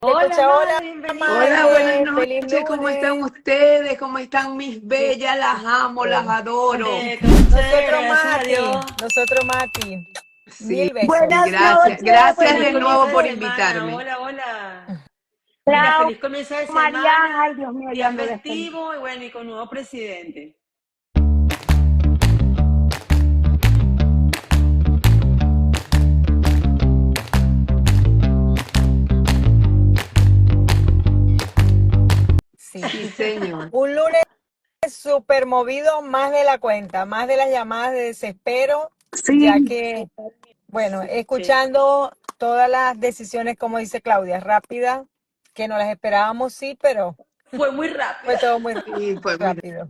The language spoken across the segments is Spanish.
Hola, Escucha, hola, Mari, bienvenida. Hola, buenas Maide, feliz noches, ¿cómo están lunes. ustedes? ¿Cómo están mis bellas? Las amo, las Bien. adoro. Todo chévere, Nosotros, gracias a Mati, Dios. nosotros, Mati. Sí, Mil sí, besos. Buenas gracias. noches, Gracias Feliz buenas de noches, comienzo nuevo de por semana. invitarme. Hola, hola. Mira, Clau, feliz comienzo de Marian. Ay, semana, Dios mío, yo día ando despeinada. festivo y bueno, y con nuevo presidente. Sí. Sí, señor. Un lunes súper movido, más de la cuenta, más de las llamadas de desespero, ya Sí, que, bueno, Sí. escuchando todas las decisiones, como dice Claudia, rápidas, que no las esperábamos, sí, pero Fue muy rápido. fue todo muy Sí, pues mira. rápido.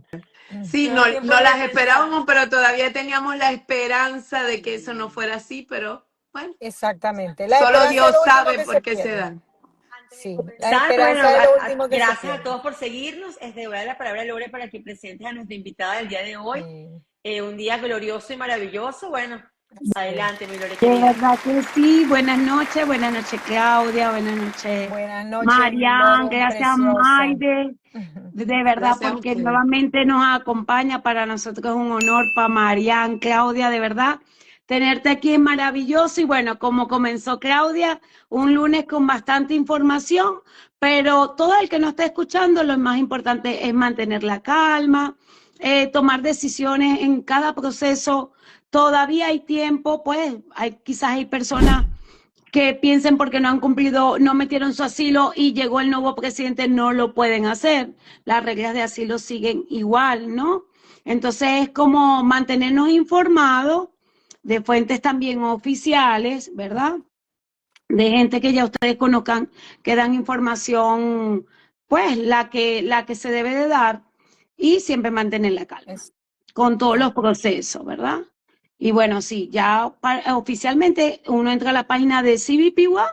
Sí, No no, dio tiempo no ni de las pensar. esperábamos, pero todavía teníamos la esperanza de que eso no Sí. fuera así, pero bueno, Exactamente. La solo esperanza es Dios lo último sabe que se por qué se pierde. dan. Sí, la Exacto, bueno, esperanza es lo último que se gracias a pierde. todos por seguirnos. Voy a dar la palabra a Lore para que presentes a nuestra invitada del día de hoy. Sí, Un día glorioso y maravilloso. Bueno, así es. adelante, mi Lore de querida. verdad que sí. Buenas noches, Claudia, buenas noches, Buenas noches, Marian, Lore, gracias, preciosa. Maide, de verdad, Gracias a porque ustedes. nuevamente nos acompaña. Para nosotros es un honor, para Marian, Claudia, de verdad, tenerte aquí es maravilloso. Y bueno, como comenzó Claudia, un lunes con bastante información, pero todo el que nos está escuchando, lo más importante es mantener la calma, tomar decisiones en cada proceso. Todavía hay tiempo, pues quizás hay personas que piensen porque no han cumplido, no metieron su asilo y llegó el nuevo presidente, no lo pueden hacer. Las reglas de asilo siguen igual, ¿no? Entonces es como mantenernos informados de fuentes también oficiales, ¿verdad? De gente que ya ustedes conozcan, que dan información, pues la que se debe de dar, y siempre mantener la calma Es- con todos eh, los procesos, ¿verdad? Y bueno, sí, ya oficialmente uno entra a la página de CBP One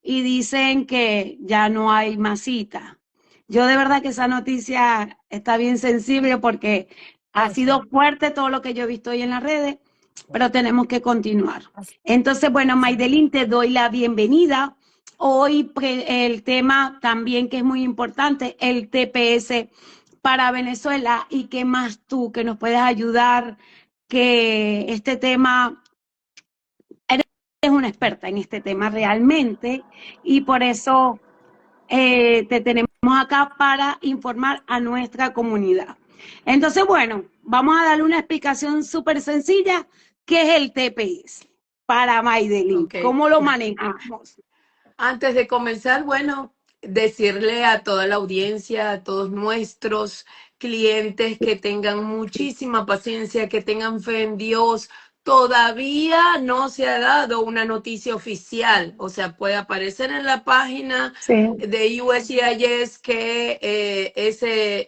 y dicen que ya no hay más cita. Yo de verdad que esa noticia está bien sensible porque ha sí, sido fuerte todo lo que yo he visto hoy en las redes, pero tenemos que continuar. así Entonces, bueno, es. Maidelín, te doy la bienvenida. Hoy el tema también que es muy importante, el TPS para Venezuela. ¿Y qué más tú que nos puedes ayudar? Que este tema, eres una experta en este tema realmente, y por eso te tenemos acá para informar a nuestra comunidad. Entonces, bueno, vamos a darle una explicación súper sencilla, ¿qué es el TPS? Para Maidelin, Ok. ¿cómo lo manejamos? Antes de comenzar, bueno, decirle a toda la audiencia, a todos nuestros clientes que tengan muchísima paciencia, que tengan fe en Dios. Todavía no se ha dado una noticia oficial, o sea, puede aparecer en la página Sí, de USCIS que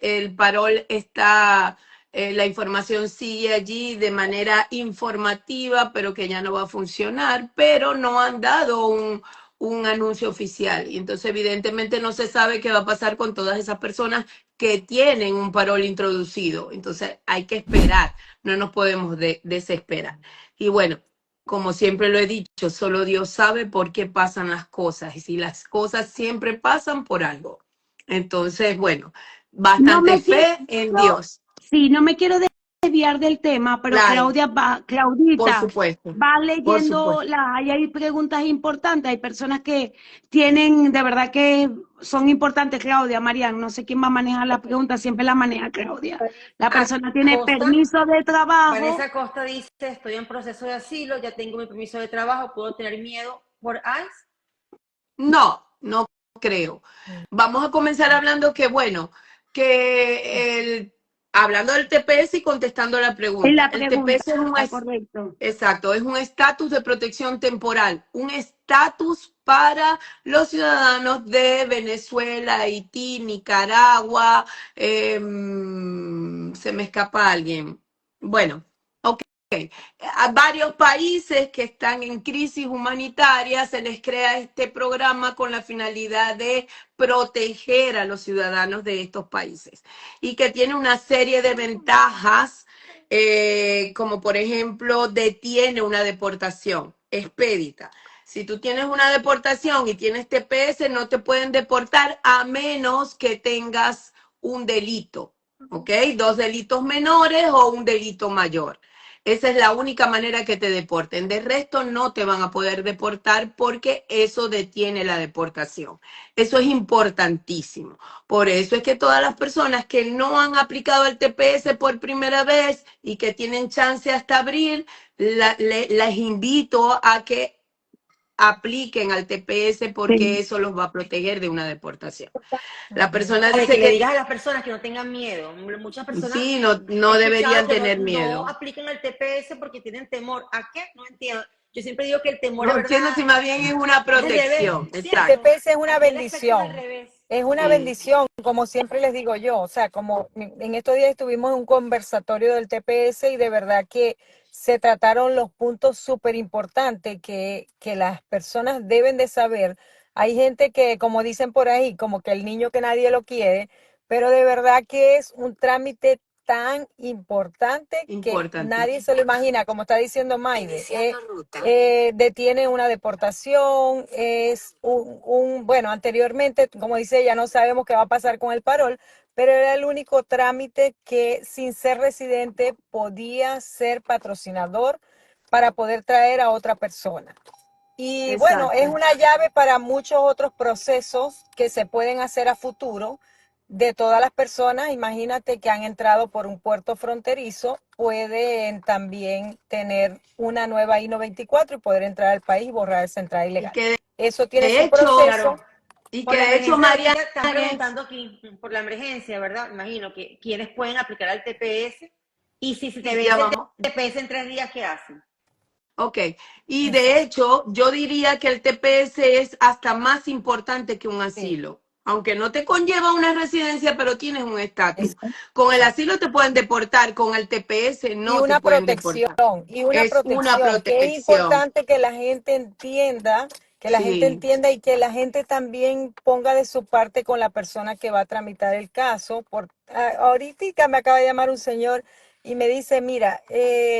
el parol está, la información sigue allí de manera informativa, pero que ya no va a funcionar, pero no han dado un anuncio oficial. Y entonces, evidentemente, no se sabe qué va a pasar con todas esas personas que tienen un parol introducido. Entonces, hay que esperar, no nos podemos desesperar. Y bueno, como siempre lo he dicho, solo Dios sabe por qué pasan las cosas. Y si las cosas siempre pasan por algo. Entonces, bueno, no bastante me fe en quiero, Dios. sí, no me quiero desviar del tema, pero Claro, por Claudita, supuesto, va por leyendo, supuesto. hay preguntas importantes, hay personas que tienen, de verdad que son importantes, Claudia, Marian, no sé quién va a manejar la pregunta, siempre la maneja Claudia. La persona tiene Acosta, permiso de trabajo. Vanessa Acosta dice, estoy en proceso de asilo, ya tengo mi permiso de trabajo, ¿puedo tener miedo por ICE? No, no creo. Vamos a comenzar hablando que, bueno, hablando del TPS y contestando la Es pregunta. la El pregunta, TPS correcto. exacto, es un estatus de protección temporal, un estatus para los ciudadanos de Venezuela, Haití, Nicaragua, se me escapa alguien. Bueno, ok. A varios países que están en crisis humanitaria se les crea este programa con la finalidad de proteger a los ciudadanos de estos países y que tiene una serie de ventajas, como por ejemplo detiene una deportación expedita. Si tú tienes una deportación y tienes TPS, no te pueden deportar a menos que tengas un delito, ¿ok? 2 delitos menores o un delito mayor. Esa es la única manera que te deporten. De resto, no te van a poder deportar porque eso detiene la deportación. Eso es importantísimo. Por eso es que todas las personas que no han aplicado el TPS por primera vez y que tienen chance hasta abril, les invito a que apliquen al TPS porque Sí. eso los va a proteger de una deportación. La persona Vale, dice que le que digas a las personas que no tengan miedo. Muchas personas sí, he no escuchado deberían que tener no miedo. aplican el TPS porque tienen temor. ¿A qué? No entiendo. Yo siempre digo que el temor No es verdad, entiendo si más bien es una es el revés, protección. El Exacto. ¿cierto? TPS es una Aquí el efecto es el bendición. revés. Es una Sí. bendición, como siempre les digo yo. O sea, como en estos días estuvimos en un conversatorio del TPS y de verdad que se trataron los puntos súper importantes que las personas deben de saber. Hay gente que, como dicen por ahí, como que el niño que nadie lo quiere, pero de verdad que es un trámite tan importante que Importante. nadie se lo imagina, como está diciendo Maide. Iniciando ruta. Detiene una deportación, es bueno, anteriormente, como dice ella, no sabemos qué va a pasar con el parol, pero era el único trámite que sin ser residente podía ser patrocinador para poder traer a otra persona. Y bueno, es Exacto. una llave para muchos otros procesos que se pueden hacer a futuro de todas las personas. Imagínate que han entrado por un puerto fronterizo, pueden también tener una nueva I-94 y poder entrar al país y borrar esa entrada Y ilegal. que Eso tiene de su hecho, proceso. Claro. y Por que la de hecho, emergencia, Mariana, ahorita están preguntando aquí, por la emergencia, ¿verdad? Imagino que quienes pueden aplicar al TPS y si se te ya vence el vamos. TPS en 3 días, ¿qué hacen? Ok, y de Exacto. hecho, yo diría que el TPS es hasta más importante que un Sí, asilo, aunque no te conlleva una residencia, pero tienes un estatus. exacto. Con el asilo te pueden deportar, con el TPS Y no te una pueden protección, deportar. y una Es una protección, que es protección, importante que la gente entienda, sí. y que la gente también ponga de su parte con la persona que va a tramitar el caso. Ahorita me acaba de llamar un señor y me dice, mira,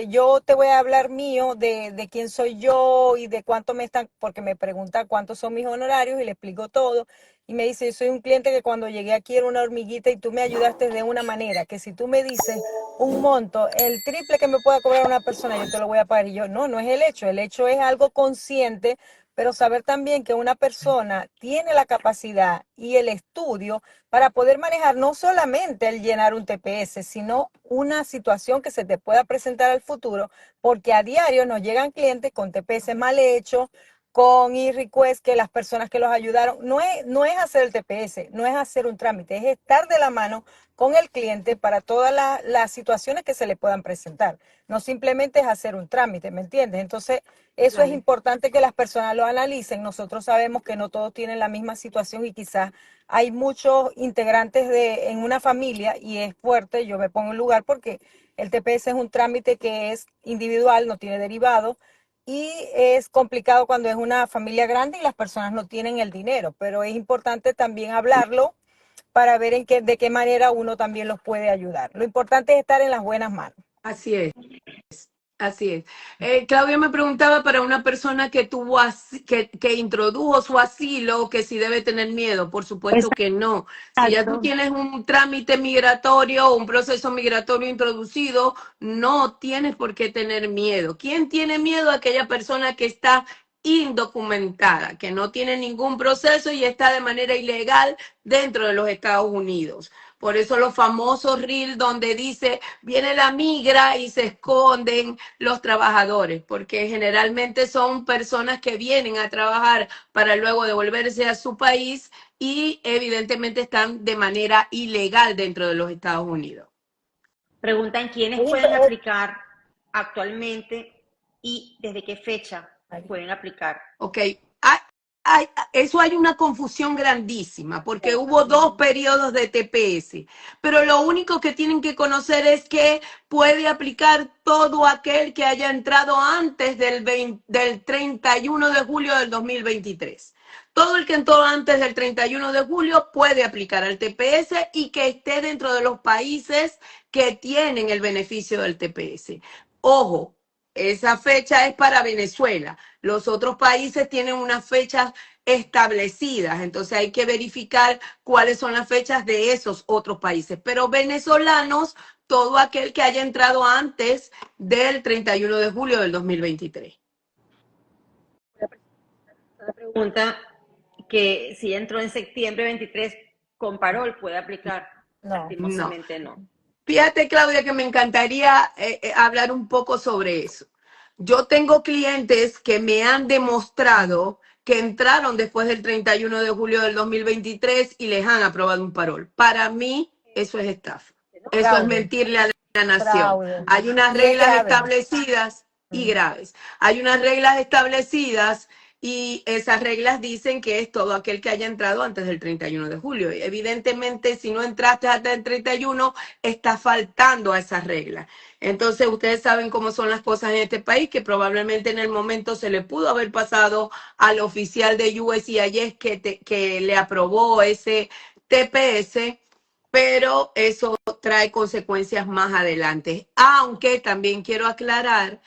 yo te voy a hablar mío de quién soy yo y de cuánto me están, porque me pregunta cuántos son mis honorarios y le explico todo. Y me dice, yo soy un cliente que cuando llegué aquí era una hormiguita y tú me ayudaste de una manera, que si tú me dices un monto, el triple que me pueda cobrar una persona, yo te lo voy a pagar. Y yo, no, no es el hecho es algo consciente, pero saber también que una persona tiene la capacidad y el estudio para poder manejar no solamente el llenar un TPS, sino una situación que se te pueda presentar al futuro, porque a diario nos llegan clientes con TPS mal hechos, con e-request que las personas que los ayudaron, no es hacer el TPS, no es hacer un trámite, es estar de la mano con el cliente para todas las situaciones que se le puedan presentar. No simplemente es hacer un trámite, ¿me entiendes? Entonces, eso es Claro. importante que las personas lo analicen. Nosotros sabemos que no todos tienen la misma situación y quizás hay muchos integrantes en una familia y es fuerte, yo me pongo en lugar porque el TPS es un trámite que es individual, no tiene derivado y es complicado cuando es una familia grande y las personas no tienen el dinero, pero es importante también hablarlo para ver de qué manera uno también los puede ayudar. Lo importante es estar en las buenas manos. Así es. Así es. Claudia me preguntaba para una persona que que introdujo su asilo, que si debe tener miedo. Por supuesto que no. Si ya tú Exacto. tienes un trámite migratorio o un proceso migratorio introducido, no tienes por qué tener miedo. ¿Quién tiene miedo? Aquella persona que está indocumentada, que no tiene ningún proceso y está de manera ilegal dentro de los Estados Unidos. Por eso los famosos reels donde dice, viene la migra y se esconden los trabajadores, porque generalmente son personas que vienen a trabajar para luego devolverse a su país y evidentemente están de manera ilegal dentro de los Estados Unidos. Preguntan quiénes pueden aplicar actualmente y desde qué fecha pueden aplicar. Ok, eso hay una confusión grandísima porque hubo 2 periodos de TPS, pero lo único que tienen que conocer es que puede aplicar todo aquel que haya entrado antes del 31 de julio del 2023. Todo el que entró antes del 31 de julio puede aplicar al TPS y que esté dentro de los países que tienen el beneficio del TPS. Ojo, Esa fecha es para Venezuela. Los otros países tienen unas fechas establecidas, entonces hay que verificar cuáles son las fechas de esos otros países. Pero venezolanos, todo aquel que haya entrado antes del 31 de julio del 2023. Una pregunta que si entró en septiembre 23 con parol, ¿puede aplicar? No. Lastimosamente no. Fíjate, Claudia, que me encantaría hablar un poco sobre eso. Yo tengo clientes que me han demostrado que entraron después del 31 de julio del 2023 y les han aprobado un parol. Para mí, eso es estafa. Eso es Fraude. mentirle a la nación. Fraude. Hay unas Y es reglas grave. establecidas y graves. Hay unas reglas establecidas y esas reglas dicen que es todo aquel que haya entrado antes del 31 de julio. Y evidentemente, si no entraste hasta el 31, está faltando a esas reglas. Entonces, ustedes saben cómo son las cosas en este país, que probablemente en el momento se le pudo haber pasado al oficial de USCIS que le aprobó ese TPS, pero eso trae consecuencias más adelante. Aunque también quiero aclarar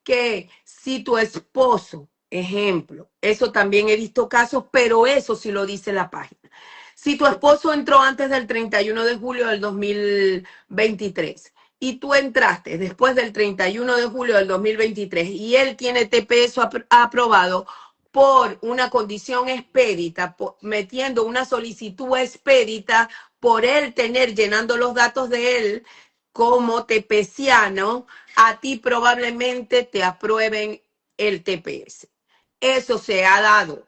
que si tu esposo, ejemplo, eso también he visto casos, pero eso sí lo dice la página. Si tu esposo entró antes del 31 de julio del 2023 y tú entraste después del 31 de julio del 2023 y él tiene TPS aprobado por una condición expedita, metiendo una solicitud expedita por él tener, llenando los datos de él como tepeciano, a ti probablemente te aprueben el TPS. Eso se ha dado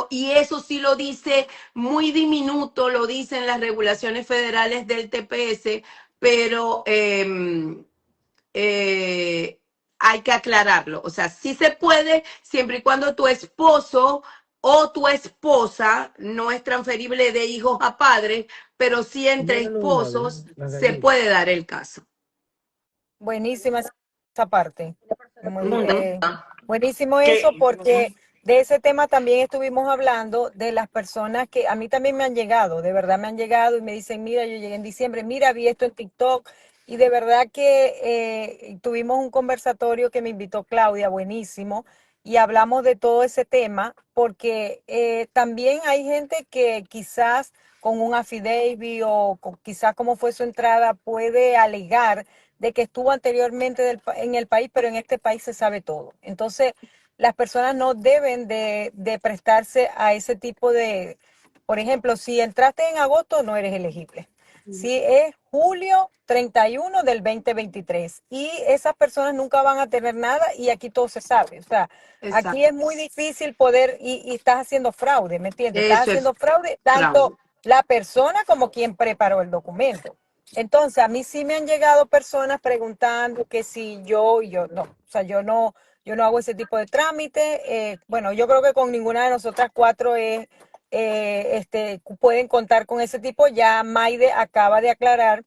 y eso sí lo dice muy diminuto, lo dicen las regulaciones federales del TPS, pero hay que aclararlo. O sea, sí se puede siempre y cuando tu esposo o tu esposa no es transferible de hijos a padres, pero sí entre esposos se puede dar el caso. Buenísima esa parte. Pregunta. Buenísimo eso porque de ese tema también estuvimos hablando de las personas que a mí también me han llegado, de verdad me han llegado y me dicen, mira, yo llegué en diciembre, mira, vi esto en TikTok y de verdad que tuvimos un conversatorio que me invitó Claudia, buenísimo, y hablamos de todo ese tema porque también hay gente que quizás con un affidavit o quizás como fue su entrada puede alegar de que estuvo anteriormente en el país, pero en este país se sabe todo. Entonces, las personas no deben de prestarse a ese tipo de, por ejemplo, si entraste en agosto, no eres elegible. Si es julio 31 del 2023 y esas personas nunca van a tener nada y aquí todo se sabe. O sea, Exacto. aquí es muy difícil poder y estás haciendo fraude, ¿me entiendes? Estás Eso es haciendo fraude tanto fraude. la persona como quien preparó el documento. Entonces, a mí sí me han llegado personas preguntando que si yo no, o sea, yo no hago ese tipo de trámite. Bueno, yo creo que con ninguna de nosotras cuatro pueden contar con ese tipo. Ya Maide acaba de aclarar,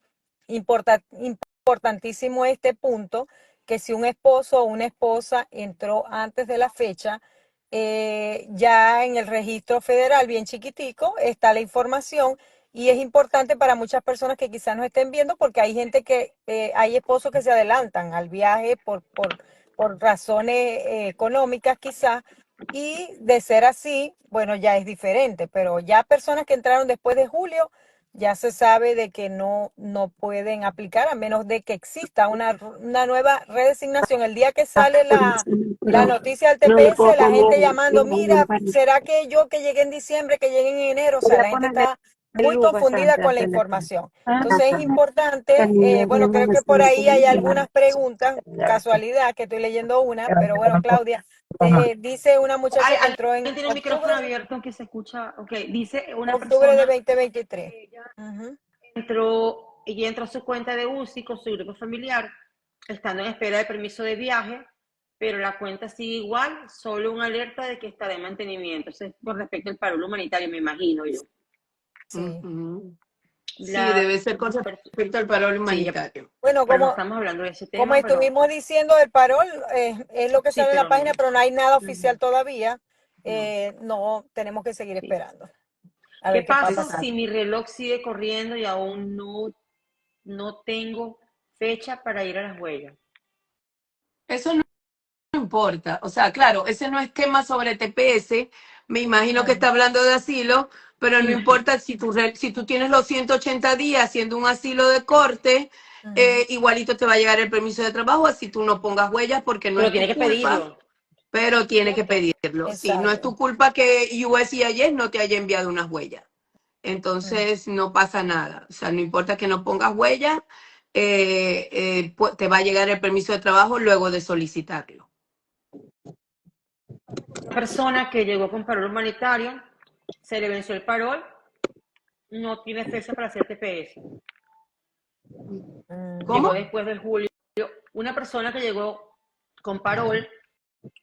importantísimo este punto, que si un esposo o una esposa entró antes de la fecha, ya en el registro federal, bien chiquitico, está la información y es importante para muchas personas que quizás no estén viendo porque hay gente que, hay esposos que se adelantan al viaje por razones económicas quizás y de ser así, bueno, ya es diferente, pero ya personas que entraron después de julio, ya se sabe de que no pueden aplicar a menos de que exista una nueva redesignación. El día que sale la noticia del No le TPS, puedo la gente poner llamando, mira, ¿será que yo que llegué en diciembre, que llegué en enero? O sea, la gente está muy confundida con la información. Entonces es importante, bueno, creo que por ahí hay algunas preguntas, casualidad que estoy leyendo una, pero bueno, Claudia, dice una muchacha que entró en ¿Alguien tiene el micrófono abierto que se escucha? Ok, dice una octubre de persona 2023. ella Ujú. ella entró a su cuenta de UCI con su grupo familiar, estando en espera de permiso de viaje, pero la cuenta sigue igual, solo una alerta de que está de mantenimiento. Eso es con respecto al parol humanitario, me imagino yo. Sí. Sí, debe ser con respecto al parol humanitario. Bueno, Pero no estamos hablando de ese tema. como estuvimos diciendo, el parol es lo que Sí, sale en la pero página, no. pero no hay nada oficial todavía. No, tenemos que seguir esperando. A ¿Qué ver qué pasa pasa. si mi reloj sigue corriendo y aún no tengo fecha para ir a las huelgas? Eso no importa. O sea, claro, ese no es tema sobre TPS. Me imagino que está hablando de asilo, pero no importa si tú tienes los 180 días haciendo un asilo de corte, igualito te va a llegar el permiso de trabajo, así tú no pongas huellas porque no Pero es tu tiene que culpa, pedirlo. pero tienes que pedirlo. Sí, no es tu Exacto. culpa que USCIS no te haya enviado unas huellas. Entonces no pasa nada. O sea, no importa que no pongas huellas, te va a llegar el permiso de trabajo luego de solicitarlo. Una persona que llegó con parol humanitario, se le venció el parol, no tiene fecha para hacer TPS. Llegó ¿Cómo? después del julio. Una persona que llegó con parol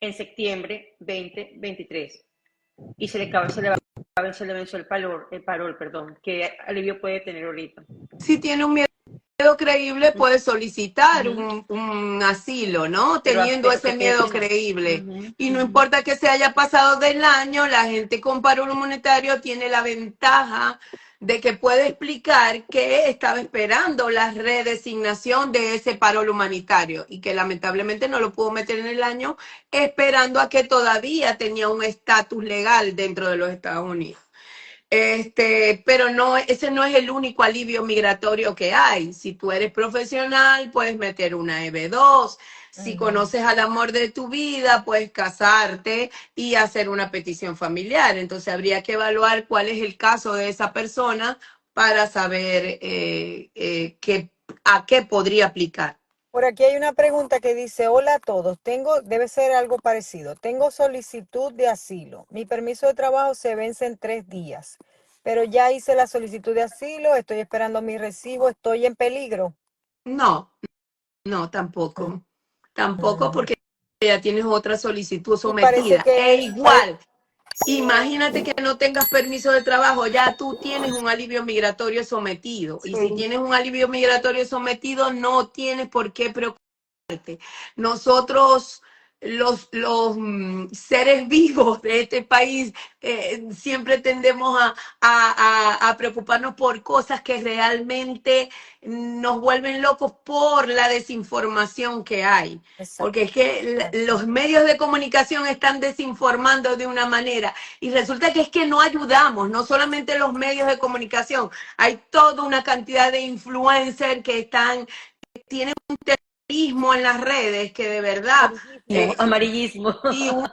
en septiembre 2023 y se le venció el parol, perdón. ¿Qué alivio puede tener ahorita? Si tiene un miedo creíble, puede solicitar un asilo, ¿no? Teniendo ese miedo creíble. Y no importa que se haya pasado del año, la gente con parol humanitario tiene la ventaja de que puede explicar que estaba esperando la redesignación de ese parol humanitario y que lamentablemente no lo pudo meter en el año, esperando a que todavía tenía un estatus legal dentro de los Estados Unidos. Pero no, ese no es el único alivio migratorio que hay. Si tú eres profesional, puedes meter una EB2. Si conoces al amor de tu vida, puedes casarte y hacer una petición familiar. Entonces habría que evaluar cuál es el caso de esa persona para saber a qué podría aplicar. Por aquí hay una pregunta que dice, hola a todos, debe ser algo parecido. Tengo solicitud de asilo. Mi permiso de trabajo se vence en 3 días, pero ya hice la solicitud de asilo, estoy esperando mi recibo, estoy en peligro. No, tampoco. Tampoco porque ya tienes otra solicitud Y parece sometida. que Igual. Imagínate que no tengas permiso de trabajo, ya tú tienes un alivio migratorio sometido. Y si tienes un alivio migratorio sometido, no tienes por qué preocuparte. Nosotros, los seres vivos de este país, siempre tendemos a preocuparnos por cosas que realmente nos vuelven locos por la desinformación que hay. Porque es que los medios de comunicación están desinformando de una manera y resulta que es que no ayudamos, no solamente los medios de comunicación, hay toda una cantidad de influencers que tienen un terrorismo en las redes que de verdad Amarillismo. y un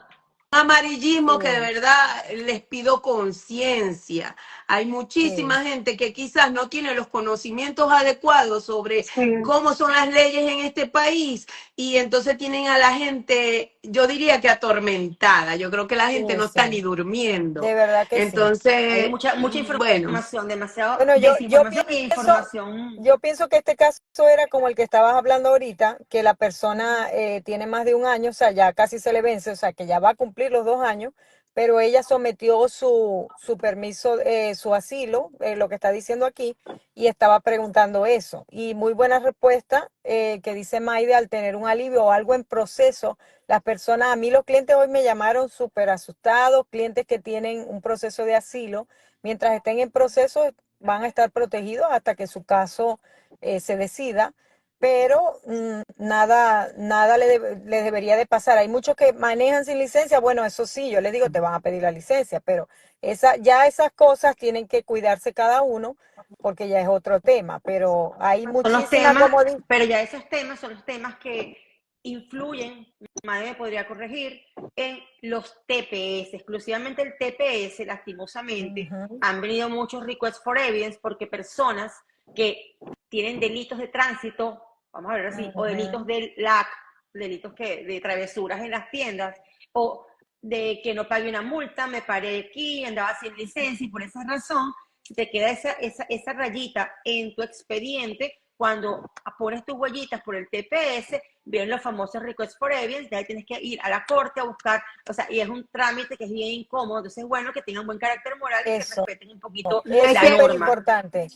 amarillismo que de verdad les pido conciencia. Hay muchísima gente que quizás no tiene los conocimientos adecuados sobre cómo son las leyes en este país y entonces tienen a la gente, yo diría que atormentada. Yo creo que la gente no está ni durmiendo. De verdad que entonces, hay mucha información, demasiado desinformación e información. Yo pienso que este caso era como el que estabas hablando ahorita, que la persona tiene más de 1 año, o sea, ya casi se le vence, o sea, que ya va a cumplir los 2 años, pero ella sometió su permiso, su asilo, lo que está diciendo aquí, y estaba preguntando eso. Y muy buena respuesta que dice Maide, al tener un alivio o algo en proceso, las personas, a mí los clientes hoy me llamaron súper asustados, clientes que tienen un proceso de asilo, mientras estén en proceso van a estar protegidos hasta que su caso se decida, pero nada le debería de pasar. Hay muchos que manejan sin licencia, bueno, eso sí, yo les digo, te van a pedir la licencia, pero ya esas cosas tienen que cuidarse cada uno, porque ya es otro tema, pero hay Son los muchísimas, temas, como pero ya esos temas son los temas que influyen, Madre me podría corregir, en los TPS, exclusivamente el TPS, lastimosamente, han venido muchos requests for evidence porque personas que tienen delitos de tránsito, vamos a ver así, o delitos del LAC, delitos de travesuras en las tiendas, o de que no pague una multa, me paré aquí, andaba sin licencia y por esa razón te queda esa rayita en tu expediente. Cuando pones tus huellitas por el TPS, vienen los famosos requests for evidence, de ahí tienes que ir a la corte a buscar, o sea, y es un trámite que es bien incómodo, entonces es bueno que tengan buen carácter moral y que respeten un poquito la norma. Importante.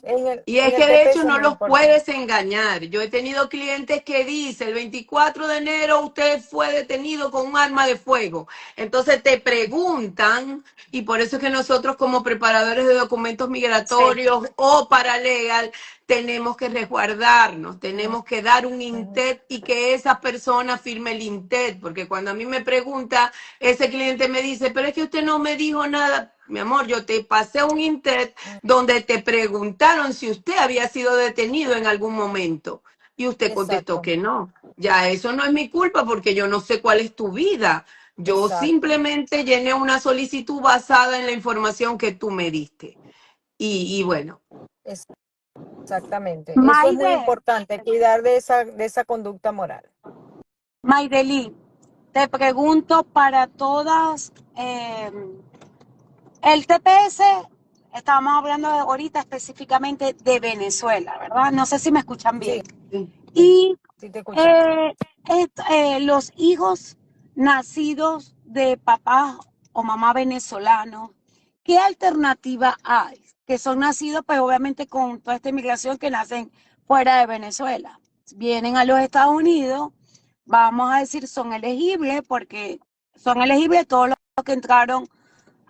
Y es que de hecho no los puedes engañar. Yo he tenido clientes que dicen, el 24 de enero usted fue detenido con un arma de fuego. Entonces te preguntan, y por eso es que nosotros como preparadores de documentos migratorios o paralegal, tenemos que resguardarnos, tenemos que dar un intent y que esa persona firme el INTED, porque cuando a mí me pregunta, ese cliente me dice, pero es que usted no me dijo nada. Mi amor, yo te pasé un INTED donde te preguntaron si usted había sido detenido en algún momento y usted contestó Exacto, que no. Ya eso no es mi culpa porque yo no sé cuál es tu vida. Yo exacto, simplemente llené una solicitud basada en la información que tú me diste. Y bueno, exactamente. Eso es muy Maide, importante, cuidar de esa conducta moral. Maideli, te pregunto para todas, el TPS, estábamos hablando ahorita específicamente de Venezuela, ¿verdad? No sé si me escuchan bien. Sí, Y sí te escuchamos. los hijos nacidos de papá o mamá venezolanos, ¿qué alternativa hay? Que son nacidos, pues obviamente con toda esta inmigración que nacen fuera de Venezuela. Vienen a los Estados Unidos, vamos a decir, son elegibles porque son elegibles todos los que entraron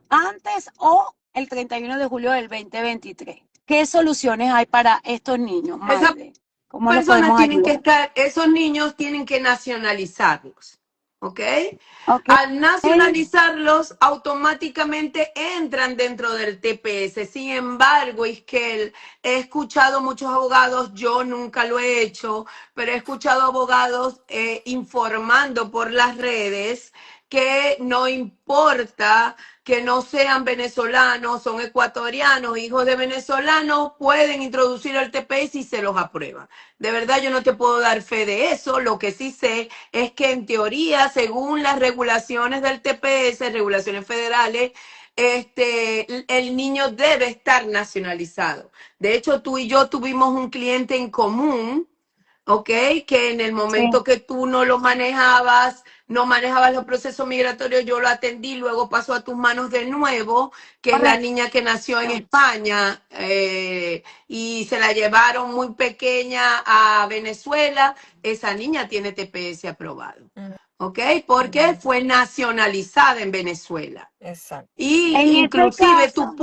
antes o el 31 de julio del 2023. ¿Qué soluciones hay para estos niños, esas Maide? ¿Cómo los personas podemos tienen que ayudar? estar, esos niños tienen que nacionalizarlos, ¿ok? Ok. Al nacionalizarlos, automáticamente entran dentro del TPS. Sin embargo, Isquel, he escuchado muchos abogados, yo nunca lo he hecho, pero he escuchado abogados informando por las redes que no importa que no sean venezolanos, son ecuatorianos, hijos de venezolanos, pueden introducir el TPS y se los aprueban. De verdad yo no te puedo dar fe de eso, lo que sí sé es que en teoría, según las regulaciones del TPS, regulaciones federales, el niño debe estar nacionalizado. De hecho, tú y yo tuvimos un cliente en común, ¿ok? Que en el Sí. momento que tú no lo manejabas, no manejabas los procesos migratorios, yo lo atendí, luego pasó a tus manos de nuevo, que es la Correcto. niña que nació en España y se la llevaron muy pequeña a Venezuela. Esa niña tiene TPS aprobado, Mm, ¿ok? Porque mm, fue nacionalizada en Venezuela. exacto. Y En este inclusive caso,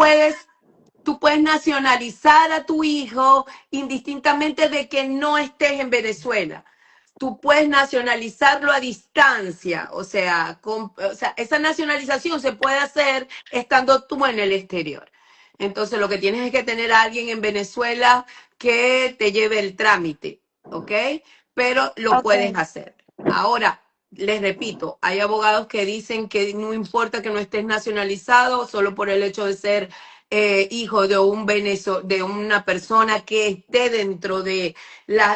tú puedes nacionalizar a tu hijo indistintamente de que no estés en Venezuela. Tú puedes nacionalizarlo a distancia, o sea, esa nacionalización se puede hacer estando tú en el exterior. Entonces, lo que tienes es que tener a alguien en Venezuela que te lleve el trámite, ¿ok? Pero lo puedes ok. hacer. Ahora, les repito, hay abogados que dicen que no importa que no estés nacionalizado solo por el hecho de ser hijo de de una persona que esté dentro de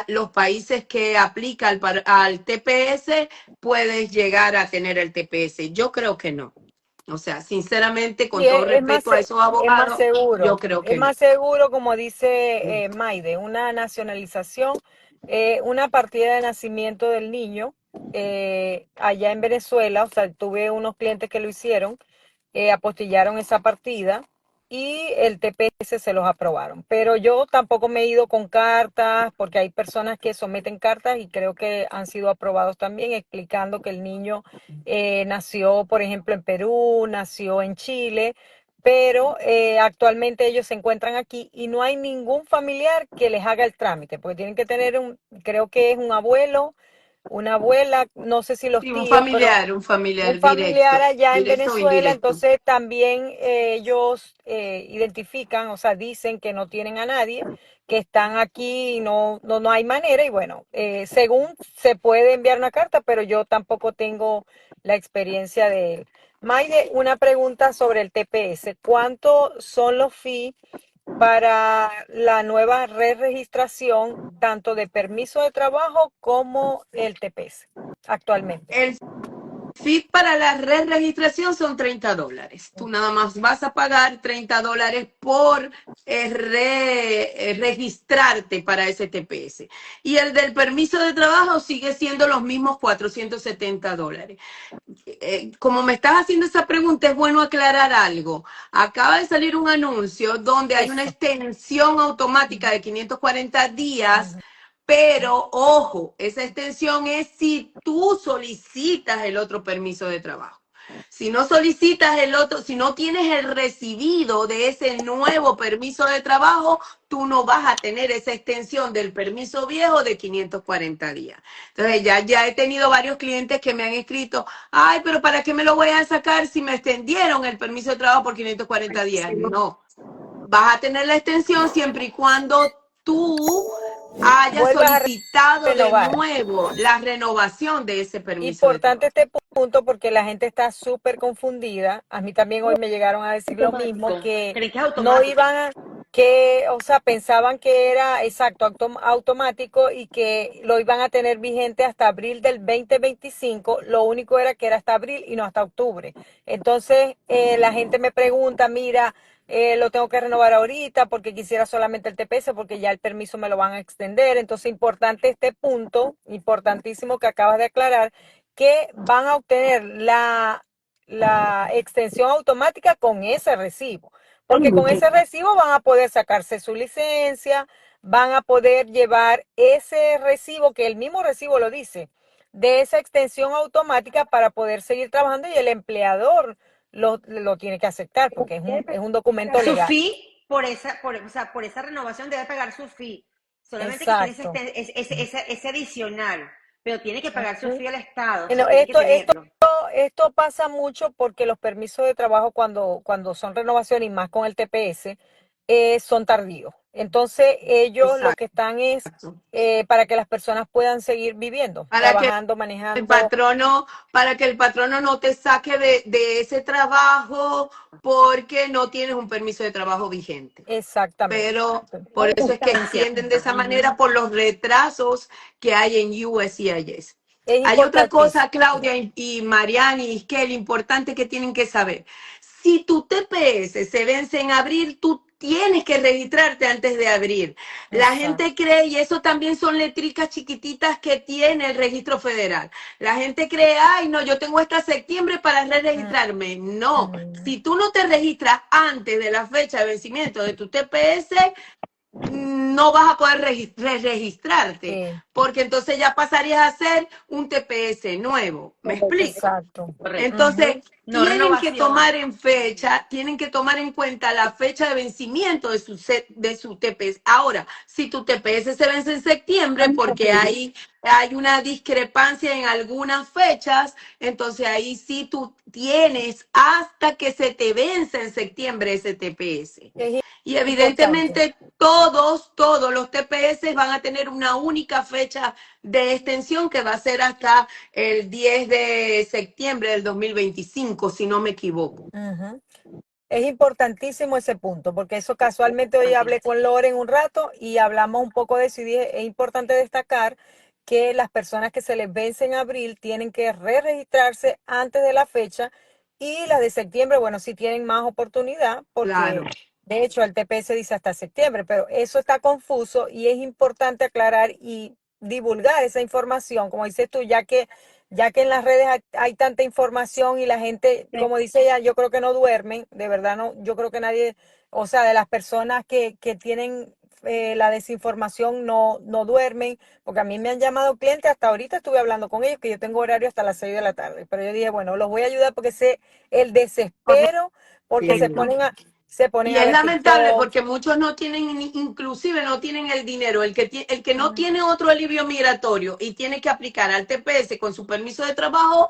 los países que aplica al TPS, puedes llegar a tener el TPS. Yo creo que no. O sea, sinceramente, Y con todo es más, respeto a esos es más abogados, yo seguro, creo es que no. más seguro, como dice Maide, una nacionalización, una partida de nacimiento del niño allá en Venezuela, o sea, tuve unos clientes que lo hicieron, apostillaron esa partida y el TPS se los aprobaron. Pero yo tampoco me he ido con cartas, porque hay personas que someten cartas y creo que han sido aprobados también, explicando que el niño nació, por ejemplo, en Perú, nació en Chile, pero actualmente ellos se encuentran aquí y no hay ningún familiar que les haga el trámite, porque tienen que tener creo que es un abuelo, una abuela, no sé si los Sí, tíos, pero un un familiar familiar directo, allá en directo o Venezuela. indirecto. Entonces también ellos identifican, o sea, dicen que no tienen a nadie, que están aquí y no hay manera. Y bueno, según se puede enviar una carta, pero yo tampoco tengo la experiencia de él. Maide, una pregunta sobre el TPS. ¿Cuánto son los fees para la nueva re-registración, tanto de permiso de trabajo como el TPS actualmente? El fee para la re-registración son $30. Tú nada más vas a pagar $30 por registrarte para ese TPS. Y el del permiso de trabajo sigue siendo los mismos $470. Como me estás haciendo esa pregunta, es bueno aclarar algo. Acaba de salir un anuncio donde hay una Eso. extensión automática de 540 días, Ujú. pero ojo, esa extensión es si tú solicitas el otro permiso de trabajo. Si no solicitas el otro, si no tienes el recibido de ese nuevo permiso de trabajo, tú no vas a tener esa extensión del permiso viejo de 540 días. Entonces ya he tenido varios clientes que me han escrito, ay, pero ¿para qué me lo voy a sacar si me extendieron el permiso de trabajo por 540 días? No, vas a tener la extensión siempre y cuando tú hayas Vuelvas a solicitado de renovar. nuevo la renovación de ese permiso de Importante trabajo. este punto porque la gente está súper confundida. A mí también hoy me llegaron a decir lo mismo, Automático. que ¿Creen que es no automático? iban a, que, o sea, pensaban que era exacto, automático y que lo iban a tener vigente hasta abril del 2025. Lo único era que era hasta abril y no hasta octubre. Entonces, la gente me pregunta, mira, lo tengo que renovar ahorita porque quisiera solamente el TPS porque ya el permiso me lo van a extender. Entonces, importante este punto, importantísimo que acabas de aclarar, que van a obtener la extensión automática con ese recibo. Porque con ese recibo van a poder sacarse su licencia, van a poder llevar ese recibo, que el mismo recibo lo dice, de esa extensión automática para poder seguir trabajando y el empleador lo tiene que aceptar porque es un documento Su legal. fee o sea, por esa renovación debe pagar su fee. Solamente que Exacto. tiene ese adicional, pero tiene que pagar su fee al Estado, o Bueno, sea, tiene que tenerlo. esto pasa mucho porque los permisos de trabajo cuando son renovaciones y más con el TPS son tardíos. Entonces ellos lo que están es para que las personas puedan seguir viviendo, Para que trabajando, el manejando. patrono, para que el patrono no te saque de ese trabajo porque no tienes un permiso de trabajo vigente. Exactamente. Pero por eso es que extienden de esa manera por los retrasos que hay en USCIS. Es Hay otra cosa, importantísimo. Claudia y Mariani y Iskel, importante que tienen que saber. Si tu TPS se vence en abril, tú tienes que registrarte antes de abril. La Exacto. gente cree, y eso también son letricas chiquititas que tiene el registro federal. La gente cree, ay, no, yo tengo hasta septiembre para registrarme. No, si tú no te registras antes de la fecha de vencimiento de tu TPS, no vas a poder registrarte, Sí, porque entonces ya pasarías a ser un TPS nuevo. ¿Me explico? exacto. Correcto. Entonces, No tienen que renovación. tomar en fecha, tienen que tomar en cuenta la fecha de vencimiento de su TPS. Ahora, si tu TPS se vence en septiembre, porque hay una discrepancia en algunas fechas, entonces ahí sí tú tienes hasta que se te vence en septiembre ese TPS. Es Y evidentemente todos los TPS van a tener una única fecha de extensión que va a ser hasta el 10 de septiembre del 2025, si no me equivoco. Ujú. Es importantísimo ese punto, porque eso casualmente hoy hablé con Loren un rato y hablamos un poco de eso y dije, es importante destacar que las personas que se les vence en abril tienen que re-registrarse antes de la fecha y las de septiembre, bueno, sí tienen más oportunidad porque Claro. de hecho el TPS dice hasta septiembre, pero eso está confuso y es importante aclarar y divulgar esa información, como dices tú, ya que en las redes hay tanta información y la gente, como dice ella, yo creo que no duermen, de verdad no, yo creo que nadie, o sea, de las personas que tienen la desinformación no duermen, porque a mí me han llamado clientes, hasta ahorita estuve hablando con ellos, que yo tengo horario hasta las 6 de la tarde, pero yo dije, bueno, los voy a ayudar porque sé el desespero, porque se ponen Y a es ver lamentable TikTok. porque muchos no tienen, inclusive no tienen el dinero. El que no tiene otro alivio migratorio y tiene que aplicar al TPS con su permiso de trabajo,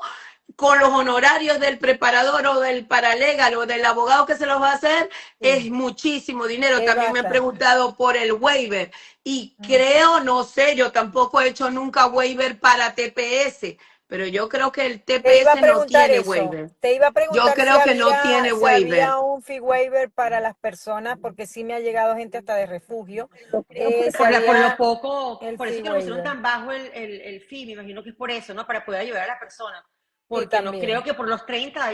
con los honorarios del preparador o del paralegal o del abogado que se los va a hacer, es muchísimo dinero. Es También me han bastante. preguntado por el waiver y creo, no sé, yo tampoco he hecho nunca waiver para TPS, pero yo creo que el Te iba a TPS no preguntar tiene eso. waiver. Te iba a Yo preguntar creo que no tiene si waiver. había un fee waiver para las personas, porque sí me ha llegado gente hasta de refugio. Si Por lo había poco, el por eso fee es que lo pusieron waiver. tan bajo el fee, me imagino que es por eso, ¿no? Para poder ayudar a la persona. Sí, Porque no también. creo que por los 30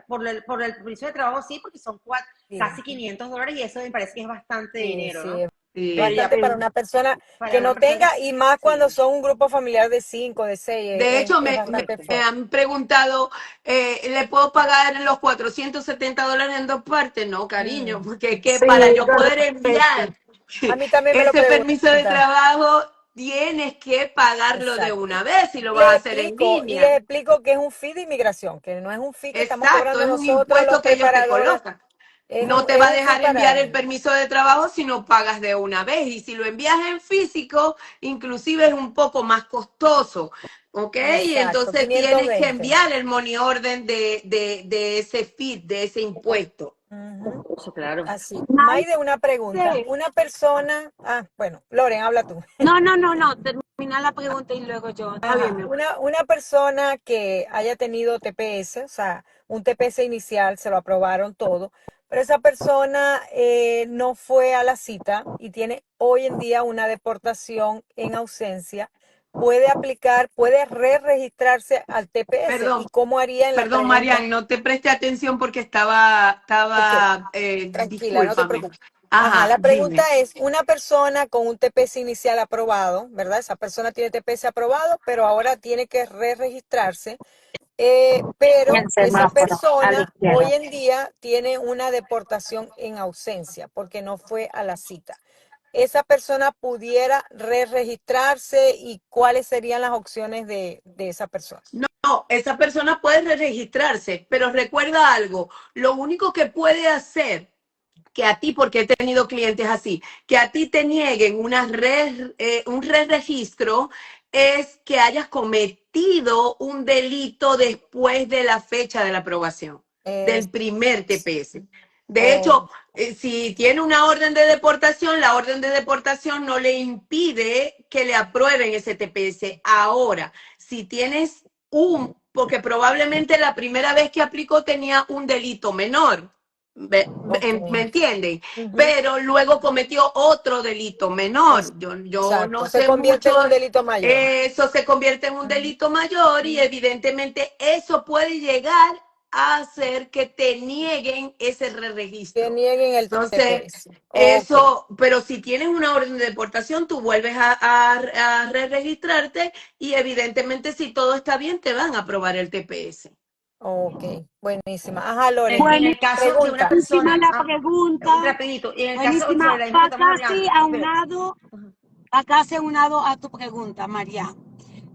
por el permiso de trabajo sí, porque son Sí. casi $500 y eso me parece que es bastante Sí, dinero, sí, ¿no? es Sí. Pero ya bastante para una persona para que una no persona, tenga, y más cuando sí. son un grupo familiar de 5, de 6, De hecho, es me bastante fuerte. han preguntado, ¿le puedo pagar los $470 en 2 partes? No, cariño, porque es que para yo poder enviar A mí también me lo ese permiso de preguntan. trabajo, tienes que pagarlo de Exacto. una vez si lo Y vas a les hacer en explico, y línea. les explico que es un fee de inmigración, que no es un fee que estamos Exacto, cobrando es un nosotros los impuesto que ellos te preparadores, colocan. No te es va a un fee dejar para enviar el ellos. permiso de trabajo si no pagas de una vez. Y si lo envías en físico, inclusive es un poco más costoso. ¿Ok? Y Exacto, entonces tienes que 520. enviar el money orden de ese fee, de ese impuesto. Ujú. Eso, claro. Así. Maite, Maide, una pregunta. Una persona, bueno, Loren, habla tú. no, termina la pregunta y luego yo. Está bien, Ajá, mi amor. una persona que haya tenido TPS, o sea, un TPS inicial, se lo aprobaron todo, pero esa persona no fue a la cita y tiene hoy en día una deportación en ausencia, puede aplicar, puede re-registrarse al TPS. ¿Y Perdón, cómo haría en la perdón, pregunta? Marian, no te presté atención porque Ok, tranquila, no te discúlpame. preocupes. Ajá, Ajá, la pregunta dime. es, una persona con un TPS inicial aprobado, ¿verdad? Esa persona tiene TPS aprobado, pero ahora tiene que re-registrarse, En pero el esa semáforo, a la persona hoy izquierda. en día tiene una deportación en ausencia porque no fue a la cita. ¿Esa persona pudiera re-registrarse y cuáles serían las opciones de esa persona? No, esa persona puede registrarse, pero recuerda algo, lo único que puede hacer que a ti, porque he tenido clientes así, que a ti te nieguen un re-registro es que hayas cometido un delito después de la fecha de la aprobación, Es, del primer TPS. De oh, hecho, si tiene una orden de deportación, la orden de deportación no le impide que le aprueben ese TPS. Ahora, si tienes porque probablemente la primera vez que aplicó tenía un delito menor. ok. ¿Me entienden? Ujú. Pero luego cometió otro delito menor. Yo Exacto, no se sé convierte mucho, en un delito mayor. eso se convierte en un delito mayor y evidentemente eso puede llegar a hacer que te nieguen ese Que registro. nieguen el Entonces, TPS. Ok, eso, pero si tienes una orden de deportación, tú vuelves a re-registrarte y evidentemente si todo está bien, te van a aprobar el TPS. ok, buenísima. Ajá, Loren, En el caso de una pregunta. Buenísima persona, la pregunta, rapidito, en el caso de buenísima. la misma que Va estamos casi hablando, espérate. aunado, va casi aunado a tu pregunta, María.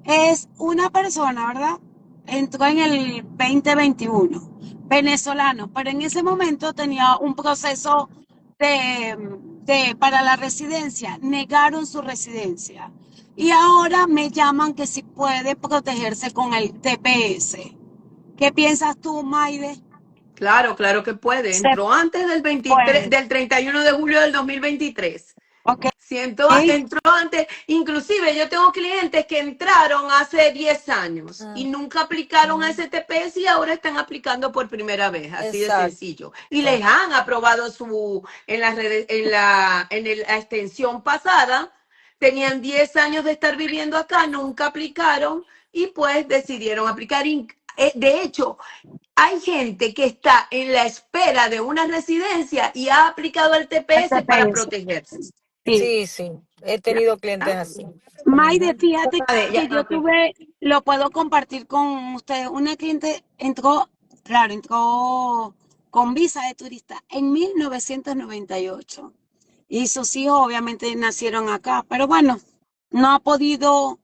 Es una persona, ¿verdad? Entró en el 2021, venezolano, pero en ese momento tenía un proceso para la residencia, negaron su residencia. Y ahora me llaman que si puede protegerse con el TPS. ¿Qué piensas tú, Maide? Claro, claro que puede. Se Entró antes del 23, puede. del 31 de julio del 2023. Ok. Entró antes, inclusive yo tengo clientes que entraron hace 10 años y Mm, nunca aplicaron a ese TPS y ahora están aplicando por primera vez, así de exacto. sencillo. Y les han aprobado en las redes, la extensión pasada, tenían 10 años de estar viviendo acá, nunca aplicaron y pues decidieron aplicar. De hecho, hay gente que está en la espera de una residencia y ha aplicado el El TPS para TPS. protegerse. Sí. Sí, sí, he tenido clientes así. Maide, Ujú. fíjate Vale, ya, que yo ok. tuve, lo puedo compartir con ustedes. Una cliente entró, claro, entró con visa de turista en 1998 y sus hijos obviamente nacieron acá, pero bueno, no ha podido,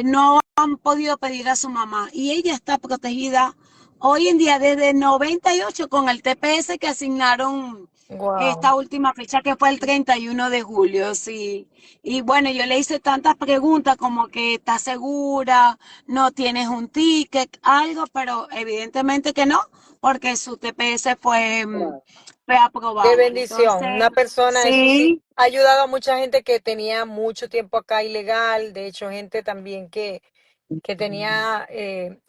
no han podido pedir a su mamá y ella está protegida hoy en día desde 98 con el TPS que asignaron Wow. esta última fecha que fue el 31 de julio, sí. Y bueno, yo le hice tantas preguntas como que estás segura, no tienes un ticket, algo, pero evidentemente que no, porque su TPS fue Qué aprobado. bendición. Entonces, Una persona, eso sí, sí, ha ayudado a mucha gente que tenía mucho tiempo acá ilegal. De hecho, gente también que tenía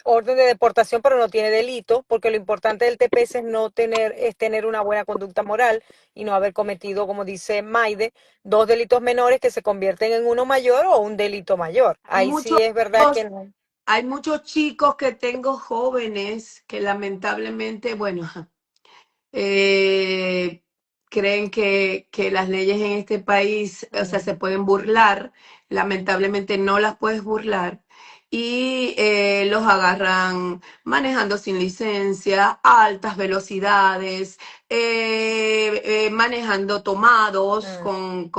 orden de deportación, pero no tiene delito, porque lo importante del TPS es tener una buena conducta moral y no haber cometido, como dice Maide, dos delitos menores que se convierten en uno mayor o un delito mayor. Ahí Muchos, sí es verdad que no. hay muchos chicos que tengo jóvenes que lamentablemente, bueno, eh, creen que las leyes en este país, o sea, se pueden burlar. Lamentablemente no las puedes burlar. y los agarran manejando sin licencia, a altas velocidades, manejando tomados, con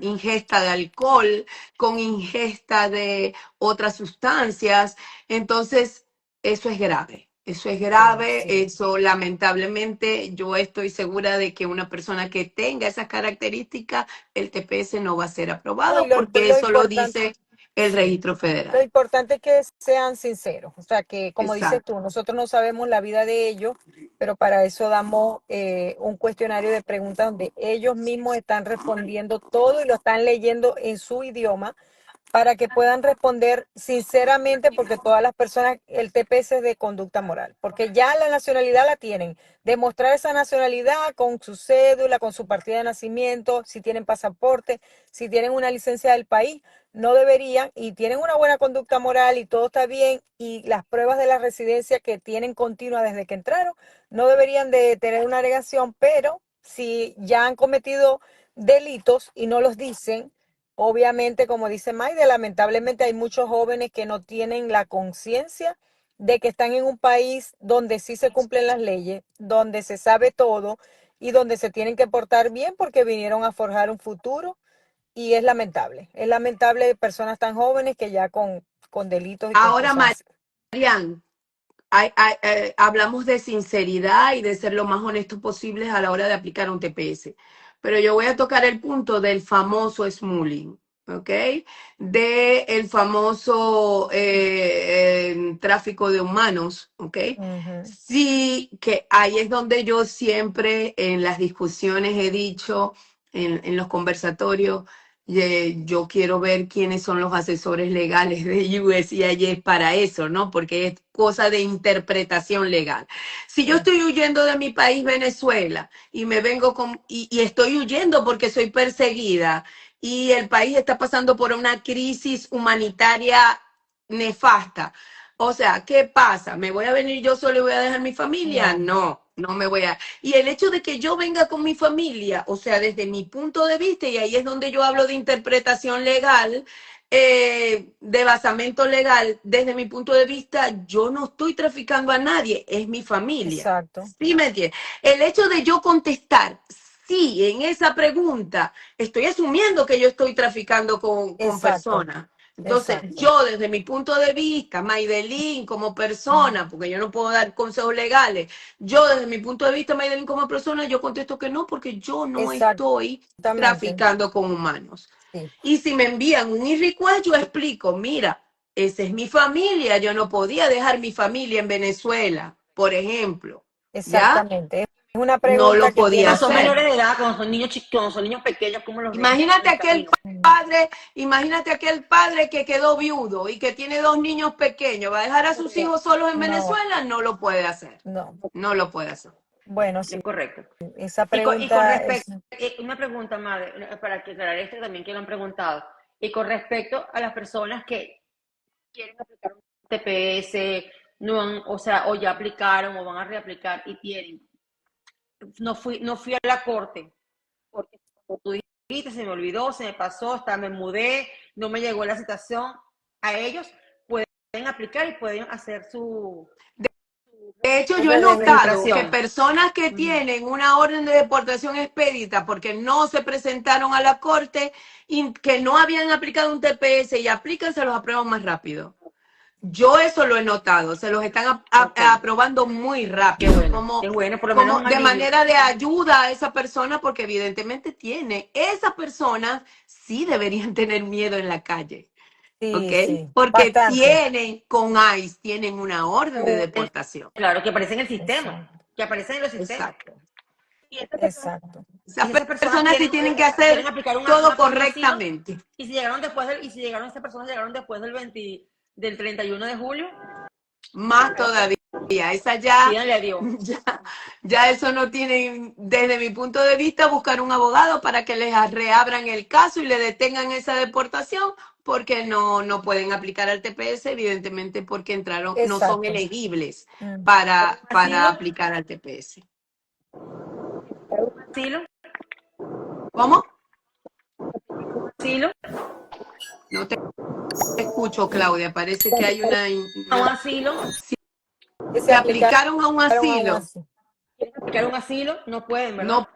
ingesta de alcohol, con ingesta de otras sustancias. Entonces, eso es grave. Eso es grave, sí. eso lamentablemente yo estoy segura de que una persona que tenga esas características, el TPS no va a ser No, aprobado y porque lo eso lo importante, dice el sí. registro Lo federal. importante es que sean sinceros, o sea, que como dices Exacto. tú, nosotros no sabemos la vida de ellos, pero para eso damos un cuestionario de preguntas donde ellos mismos están respondiendo todo y lo están leyendo en su idioma para que puedan responder sinceramente, porque todas las personas, el TPS es de conducta moral, porque ya la nacionalidad la tienen. Demostrar esa nacionalidad con su cédula, con su partida de nacimiento, si tienen pasaporte, si tienen una licencia del país, no deberían, y tienen una buena conducta moral y todo está bien, y las pruebas de la residencia que tienen continua desde que entraron, no deberían de tener una alegación, pero si ya han cometido delitos y no los dicen, obviamente, como dice Maide, lamentablemente hay muchos jóvenes que no tienen la conciencia de que están en un país donde sí se cumplen las leyes, donde se sabe todo y donde se tienen que portar bien porque vinieron a forjar un futuro y es lamentable. Es lamentable personas tan jóvenes que ya con delitos y con Ahora, cosas así. Marian, hablamos de sinceridad y de ser lo más honestos posibles a la hora de aplicar un TPS. Pero yo voy a tocar el punto del famoso smuggling, ¿ok? De el famoso tráfico de humanos, ¿ok? Ujú. Sí, que ahí es donde yo siempre en las discusiones he dicho, en los conversatorios, yo quiero ver quiénes son los asesores legales de USCIS para eso, ¿no? Porque es cosa de interpretación legal. Si yo Sí, estoy huyendo de mi país, Venezuela, y me vengo y estoy huyendo porque soy perseguida, y el país está pasando por una crisis humanitaria nefasta. O sea, ¿qué pasa? ¿Me voy a venir yo solo y voy a dejar mi familia? no, No, no me voy a. Y el hecho de que yo venga con mi familia, o sea, desde mi punto de vista, y ahí es donde yo hablo de interpretación legal, de basamento legal, desde mi punto de vista, yo no estoy traficando a nadie, es mi familia. exacto, ¿Sí me entiendes? El hecho de yo contestar sí en esa pregunta, estoy asumiendo que yo estoy traficando con exacto, personas. Entonces, exacto. yo desde mi punto de vista, Maidelín como persona, porque yo no puedo dar consejos legales, yo desde mi punto de vista, Maidelín como persona, yo contesto que no, porque yo no estoy Exactamente, traficando con humanos. sí, Y si me envían un e-request, yo explico, mira, esa es mi familia, yo no podía dejar mi familia en Venezuela, por ejemplo, ¿ya? exactamente. Es una No pregunta lo que podía Cuando tienen son que hacer. menores de edad, cuando son niños cuando son niños pequeños, ¿cómo los dejan en Imagínate el aquel camino? padre, imagínate aquel padre que quedó viudo y que tiene dos niños pequeños. ¿Va a dejar a sus hijos solos en No, Venezuela? No lo puede hacer. no. No lo puede hacer. Bueno, Es sí, correcto. esa Y con pregunta es, respecto, una pregunta, madre, para que aclarar esto también que lo han preguntado. Y con respecto a las personas que quieren aplicar un TPS, no o sea, o ya aplicaron o van a reaplicar y tienen. No fui a la corte, porque como tú dijiste, se me olvidó, se me pasó, hasta me mudé, no me llegó la citación. A ellos pueden aplicar y pueden hacer su De hecho, yo he notado que registración. personas que tienen una orden de deportación expedita porque no se presentaron a la corte y que no habían aplicado un TPS y aplican, se los aprueban más rápido. Yo eso lo he notado, se los están Ok, aprobando muy rápido, qué bueno, por lo menos como un de alivio. manera de ayuda a esa persona, porque evidentemente tiene, esas personas sí deberían tener miedo en la calle, ¿ok? sí, sí, Porque bastante. tienen con ICE, tienen una orden de deportación. Claro, que aparece en el sistema, Exacto, que aparece en los sistemas. Exacto. Y estas personas, exacto, Esas y esas personas personas sí tienen que hacer quieren aplicar todo un asilo, correctamente. y si llegaron después y si llegaron, estas personas llegaron después del 31 de julio, Más todavía. Esa ya, pídanle a Dios. ya eso no tiene, desde mi punto de vista, buscar un abogado para que les reabran el caso y le detengan esa deportación, porque no pueden aplicar al TPS, evidentemente porque entraron, no son exacto. elegibles Mm. para Asilo, aplicar al TPS. asilo, ¿Cómo? asilo. No te escucho. escucho, Claudia. Parece que hay A un una asilo, Que se se aplicaron a un aplicaron aún asilo. así. quieren aplicar un asilo, no pueden, ¿verdad? No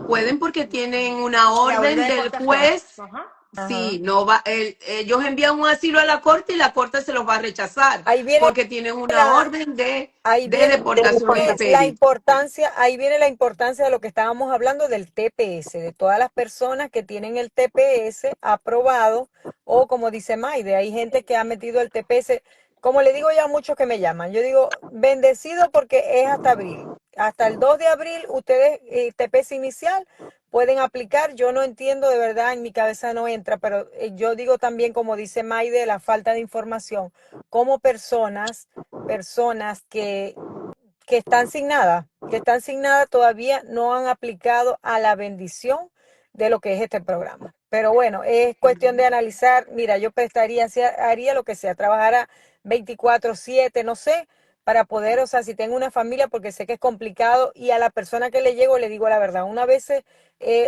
pueden porque tienen una La orden orden de del deportación. juez. Ajá. Sí, no va, ellos envían un asilo a la corte y la corte se los va a rechazar Ahí viene porque tienen una la, orden ahí de viene deportación la expedita. importancia, ahí viene la importancia de lo que estábamos hablando del TPS, de todas las personas que tienen el TPS aprobado, o como dice Maide, hay gente que ha metido el TPS, como le digo yo a muchos que me llaman, yo digo, bendecido porque es hasta abril. Hasta el 2 de abril, ustedes, TPS inicial, pueden aplicar. Yo no entiendo, de verdad, en mi cabeza no entra, pero yo digo también, como dice Maide, la falta de información, como personas que están sin nada todavía no han aplicado a la bendición de lo que es este programa. Pero bueno, es cuestión de analizar. Mira, yo prestaría, haría lo que sea, trabajara 24/7, no sé, para poder, o sea, si tengo una familia, porque sé que es complicado, y a la persona que le llego le digo la verdad. Una vez,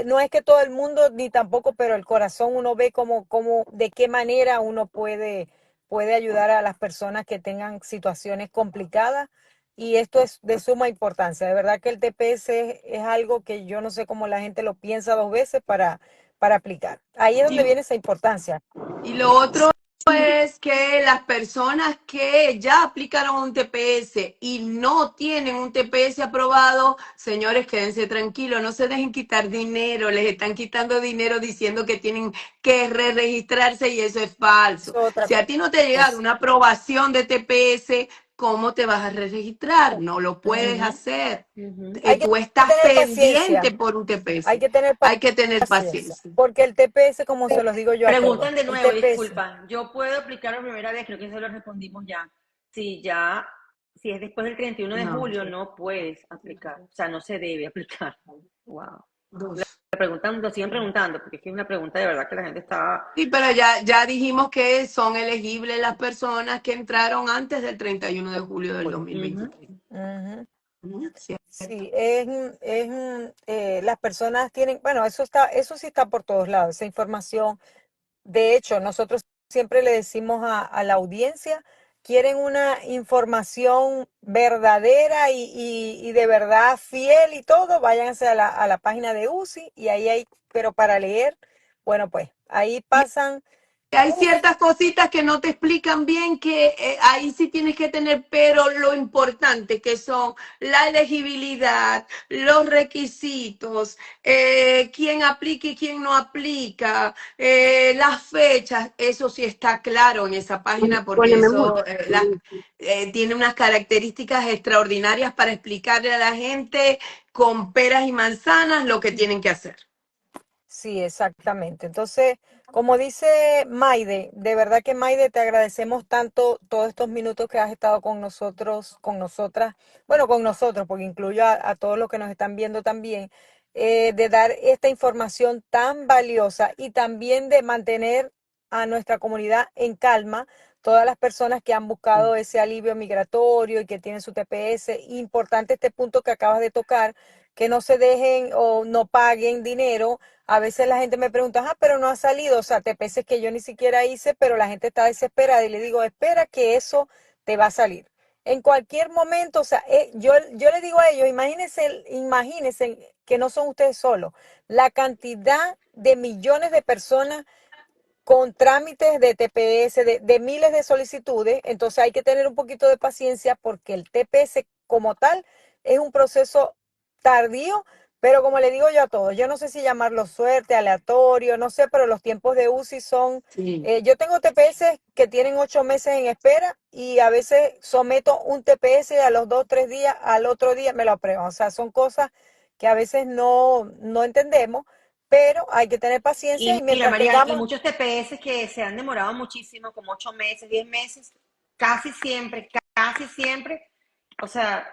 no es que todo el mundo, ni tampoco, pero el corazón uno ve de qué manera uno puede ayudar a las personas que tengan situaciones complicadas, y esto es de suma importancia. De verdad que el TPS es algo que yo no sé cómo la gente lo piensa dos veces para aplicar. Ahí es donde Y, viene esa importancia. y lo otro es que las personas que ya aplicaron un TPS y no tienen un TPS aprobado, señores, quédense tranquilos, no se dejen quitar dinero, les están quitando dinero diciendo que tienen que re-registrarse y eso es Es falso. otra Si a ti no te ha llegado cosa. una aprobación de TPS, ¿cómo te vas a re-registrar? No lo puedes Ujú. hacer. Ujú. Hay que Tú estás tener pendiente paciencia, por un hay TPS. que tener Hay que tener paciencia, paciencia. porque el TPS, como se los digo yo a todos, Preguntan de el nuevo, TPS, disculpa. Yo puedo aplicar la primera vez, creo que eso lo respondimos ya. Si ya, si es después del 31 de No, julio, no puedes aplicar. O sea, no se debe aplicar. Wow. dos. Me preguntan, lo siguen preguntando, porque es que es una pregunta de verdad que la gente está. Sí, pero ya dijimos que son elegibles las personas que entraron antes del 31 de julio del Ujú. 2023. ujú. Sí. Sí, las personas tienen, bueno, eso sí está por todos lados, esa información. De hecho, nosotros siempre le decimos a la audiencia, quieren una información verdadera y de verdad fiel y todo, váyanse a la página de UCI, y ahí hay, pero para leer, bueno, pues ahí pasan, Hay uf, ciertas cositas que no te explican bien, que ahí sí tienes que tener, pero lo importante que son la elegibilidad, los requisitos, quién aplica y quién no aplica, las fechas, eso sí está claro en esa página porque Poneme mucho. eso tiene unas características extraordinarias para explicarle a la gente con peras y manzanas lo que tienen que hacer. sí, exactamente. Entonces, como dice Maide, de verdad que Maide, te agradecemos tanto todos estos minutos que has estado con nosotros, con nosotras, bueno, con nosotros, porque incluyo a todos los que nos están viendo también, de dar esta información tan valiosa y también de mantener a nuestra comunidad en calma. Todas las personas que han buscado ese alivio migratorio y que tienen su TPS, importante este punto que acabas de tocar, que no se dejen o no paguen dinero. A veces la gente me pregunta, pero no ha salido, o sea, TPS que yo ni siquiera hice, pero la gente está desesperada, y le digo, espera que eso te va a salir. En cualquier momento, o sea, yo le digo a ellos, imagínense que no son ustedes solos, la cantidad de millones de personas con trámites de TPS, de miles de solicitudes. Entonces hay que tener un poquito de paciencia, porque el TPS como tal es un proceso tardío, pero como le digo yo a todos, yo no sé si llamarlo suerte, aleatorio, no sé, pero los tiempos de UCI son, Sí. yo tengo TPS que tienen 8 meses en espera, y a veces someto un TPS y a los 2, 3 días, al otro día me lo aprueban. O sea, son cosas que a veces no entendemos, pero hay que tener paciencia, y Y mira, mientras Marian, y tengamos. muchos TPS que se han demorado muchísimo, como 8 meses, 10 meses, casi siempre, o sea,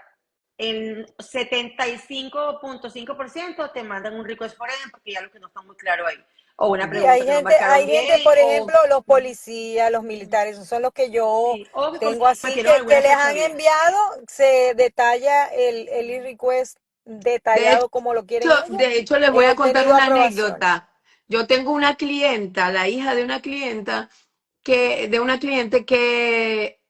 en 75.5% te mandan un request for them porque ya lo que no está muy claro ahí. O una Sí, pregunta que no marcaron hay gente, bien, por ejemplo, o los policías, los militares, esos son los que yo sí, o que tengo así, cometieron que alguna les han fechoría. enviado, se detalla el e-request De detallado como lo quieren ellos, de hecho, les y voy a han contar tenido una aprobación. anécdota. Yo tengo una clienta, la hija de una clienta, de una cliente que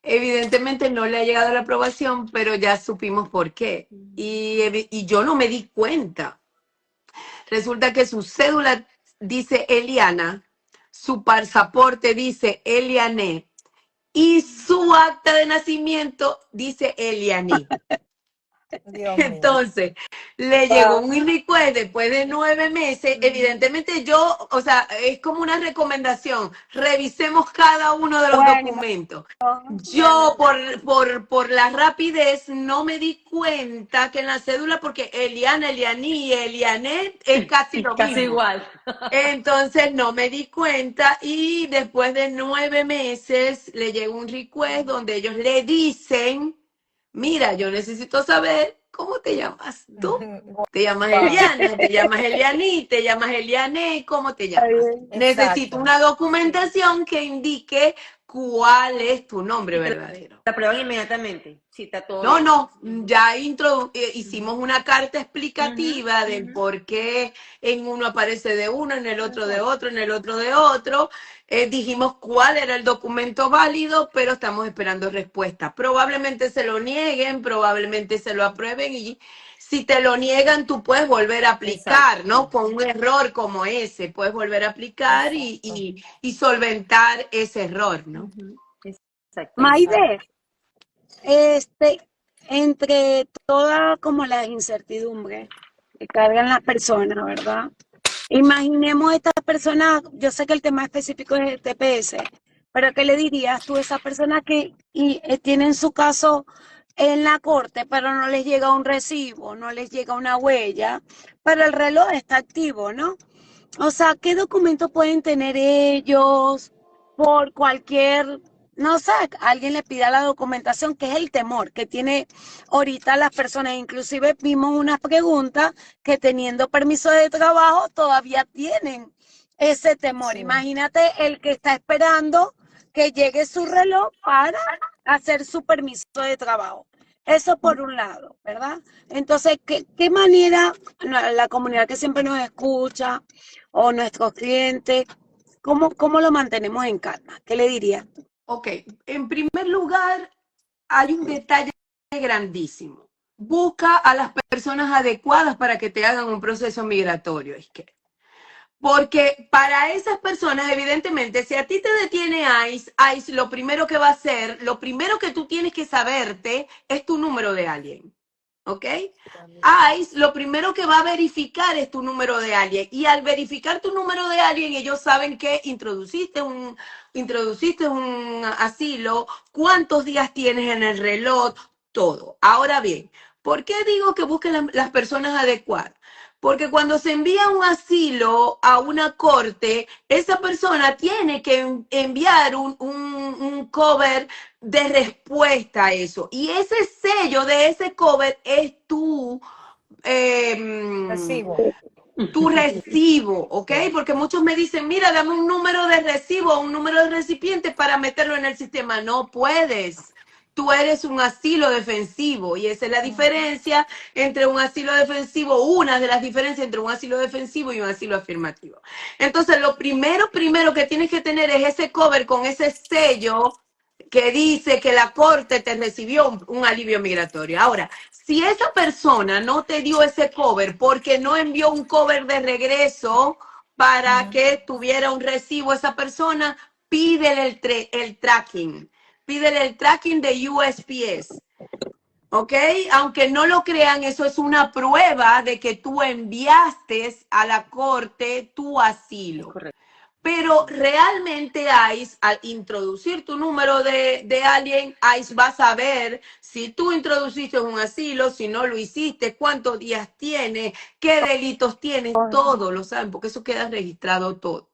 evidentemente no le ha llegado la aprobación, pero ya supimos por qué. Y yo no me di cuenta. Resulta que su cédula dice Eliana, su pasaporte dice Eliané y su acta de nacimiento dice Elianí. Dios mío. Entonces, le llegó un request después de 9 meses. Evidentemente yo, o sea, es como una recomendación. Revisemos cada uno de los documentos. Yo, por la rapidez, no me di cuenta que en la cédula, porque Eliana, Elianí y Elianet es casi lo Casi mismo. igual. Entonces no me di cuenta y después de 9 meses le llegó un request donde ellos le dicen, mira, yo necesito saber cómo te llamas tú. Te llamas Wow. Eliana, te llamas Elianí, te llamas Eliané, ¿cómo te llamas? Necesito Exacto. una documentación que indique cuál es tu nombre verdadero. La prueban inmediatamente. Sí, está todo No, bien. no, ya hicimos una carta explicativa Ujú, del ujú. por qué en uno aparece de uno, en el otro de otro, en el otro de otro. Dijimos cuál era el documento válido, pero estamos esperando respuesta. Probablemente se lo nieguen, probablemente se lo aprueben y si te lo niegan, tú puedes volver a aplicar, Exacto. ¿no? Con un error como ese, puedes volver a aplicar Exacto. y solventar ese error, ¿no? Ujú, exactamente. Maide, entre toda como las incertidumbres que cargan las personas, ¿verdad? Imaginemos esta persona, yo sé que el tema específico es el TPS, pero ¿qué le dirías tú a esa persona que tienen su caso en la corte, pero no les llega un recibo, no les llega una huella, pero el reloj está activo, ¿no? O sea, ¿qué documentos pueden tener ellos por cualquier, no sé, alguien le pida la documentación, que es el temor que tiene ahorita las personas? Inclusive vimos unas preguntas que teniendo permiso de trabajo todavía tienen ese temor. Sí. Imagínate el que está esperando que llegue su reloj para hacer su permiso de trabajo. Eso por un lado, ¿verdad? Entonces, ¿qué manera la comunidad que siempre nos escucha o nuestros clientes, cómo lo mantenemos en calma? ¿Qué le dirías? Ok, en primer lugar, hay un detalle grandísimo. Busca a las personas adecuadas para que te hagan un proceso migratorio. Es que, porque para esas personas, evidentemente, si a ti te detiene ICE lo primero que va a hacer, lo primero que tú tienes que saberte es tu número de alien. ¿Ok? ICE lo primero que va a verificar es tu número de alien. Y al verificar tu número de alien, ellos saben que introduciste un asilo, cuántos días tienes en el reloj, todo. Ahora bien, ¿por qué digo que busquen las personas adecuadas? Porque cuando se envía un asilo a una corte, esa persona tiene que enviar un cover de respuesta a eso. Y ese sello de ese cover es Recibo. tu recibo, ¿ok? Porque muchos me dicen, mira, dame un número de recibo, un número de recipiente para meterlo en el sistema. No puedes. Tú eres un asilo defensivo y esa es la diferencia entre un asilo defensivo, una de las diferencias entre un asilo defensivo y un asilo afirmativo. Entonces, lo primero que tienes que tener es ese cover con ese sello que dice que la corte te recibió un alivio migratorio. Ahora, si esa persona no te dio ese cover porque no envió un cover de regreso para que tuviera un recibo, esa persona, pídele el tracking. Pídele el tracking de USPS. ¿Ok? Aunque no lo crean, eso es una prueba de que tú enviaste a la corte tu asilo. Correcto. Pero realmente ICE, al introducir tu número de alien, ICE va a saber si tú introduciste un asilo, si no lo hiciste, cuántos días tienes, qué delitos tienes, todo lo saben, porque eso queda registrado todo.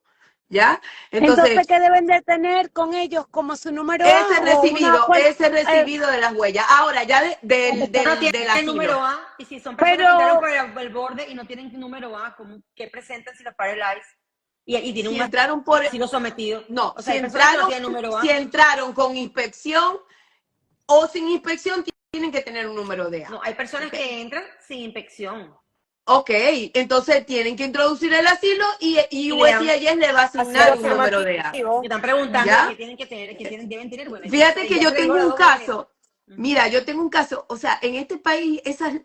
¿Ya? Entonces, ¿qué deben de tener con ellos como su número ese A o ese recibido de las huellas. Ahora, ya del No tienen el asilo. número A, y si son personas que entraron por el borde y no tienen número A, ¿qué presentan si la para el ICE? Y tienen Si un entraron por asilo sometido. No, O sea, si hay personas que no entraron, tienen número A. si entraron con inspección o sin inspección, tienen que tener un número de A. No, hay personas que entran sin inspección. Ok, entonces tienen que introducir el asilo y Y le dan USCIS le va a Asilo asignar un número de A. afirmativo. me están preguntando ¿Ya? qué tienen que tener, deben tener. Bueno, Fíjate que ya yo se le dijo tengo las un dos maneras. caso. Mira, yo tengo un caso, o sea, en este país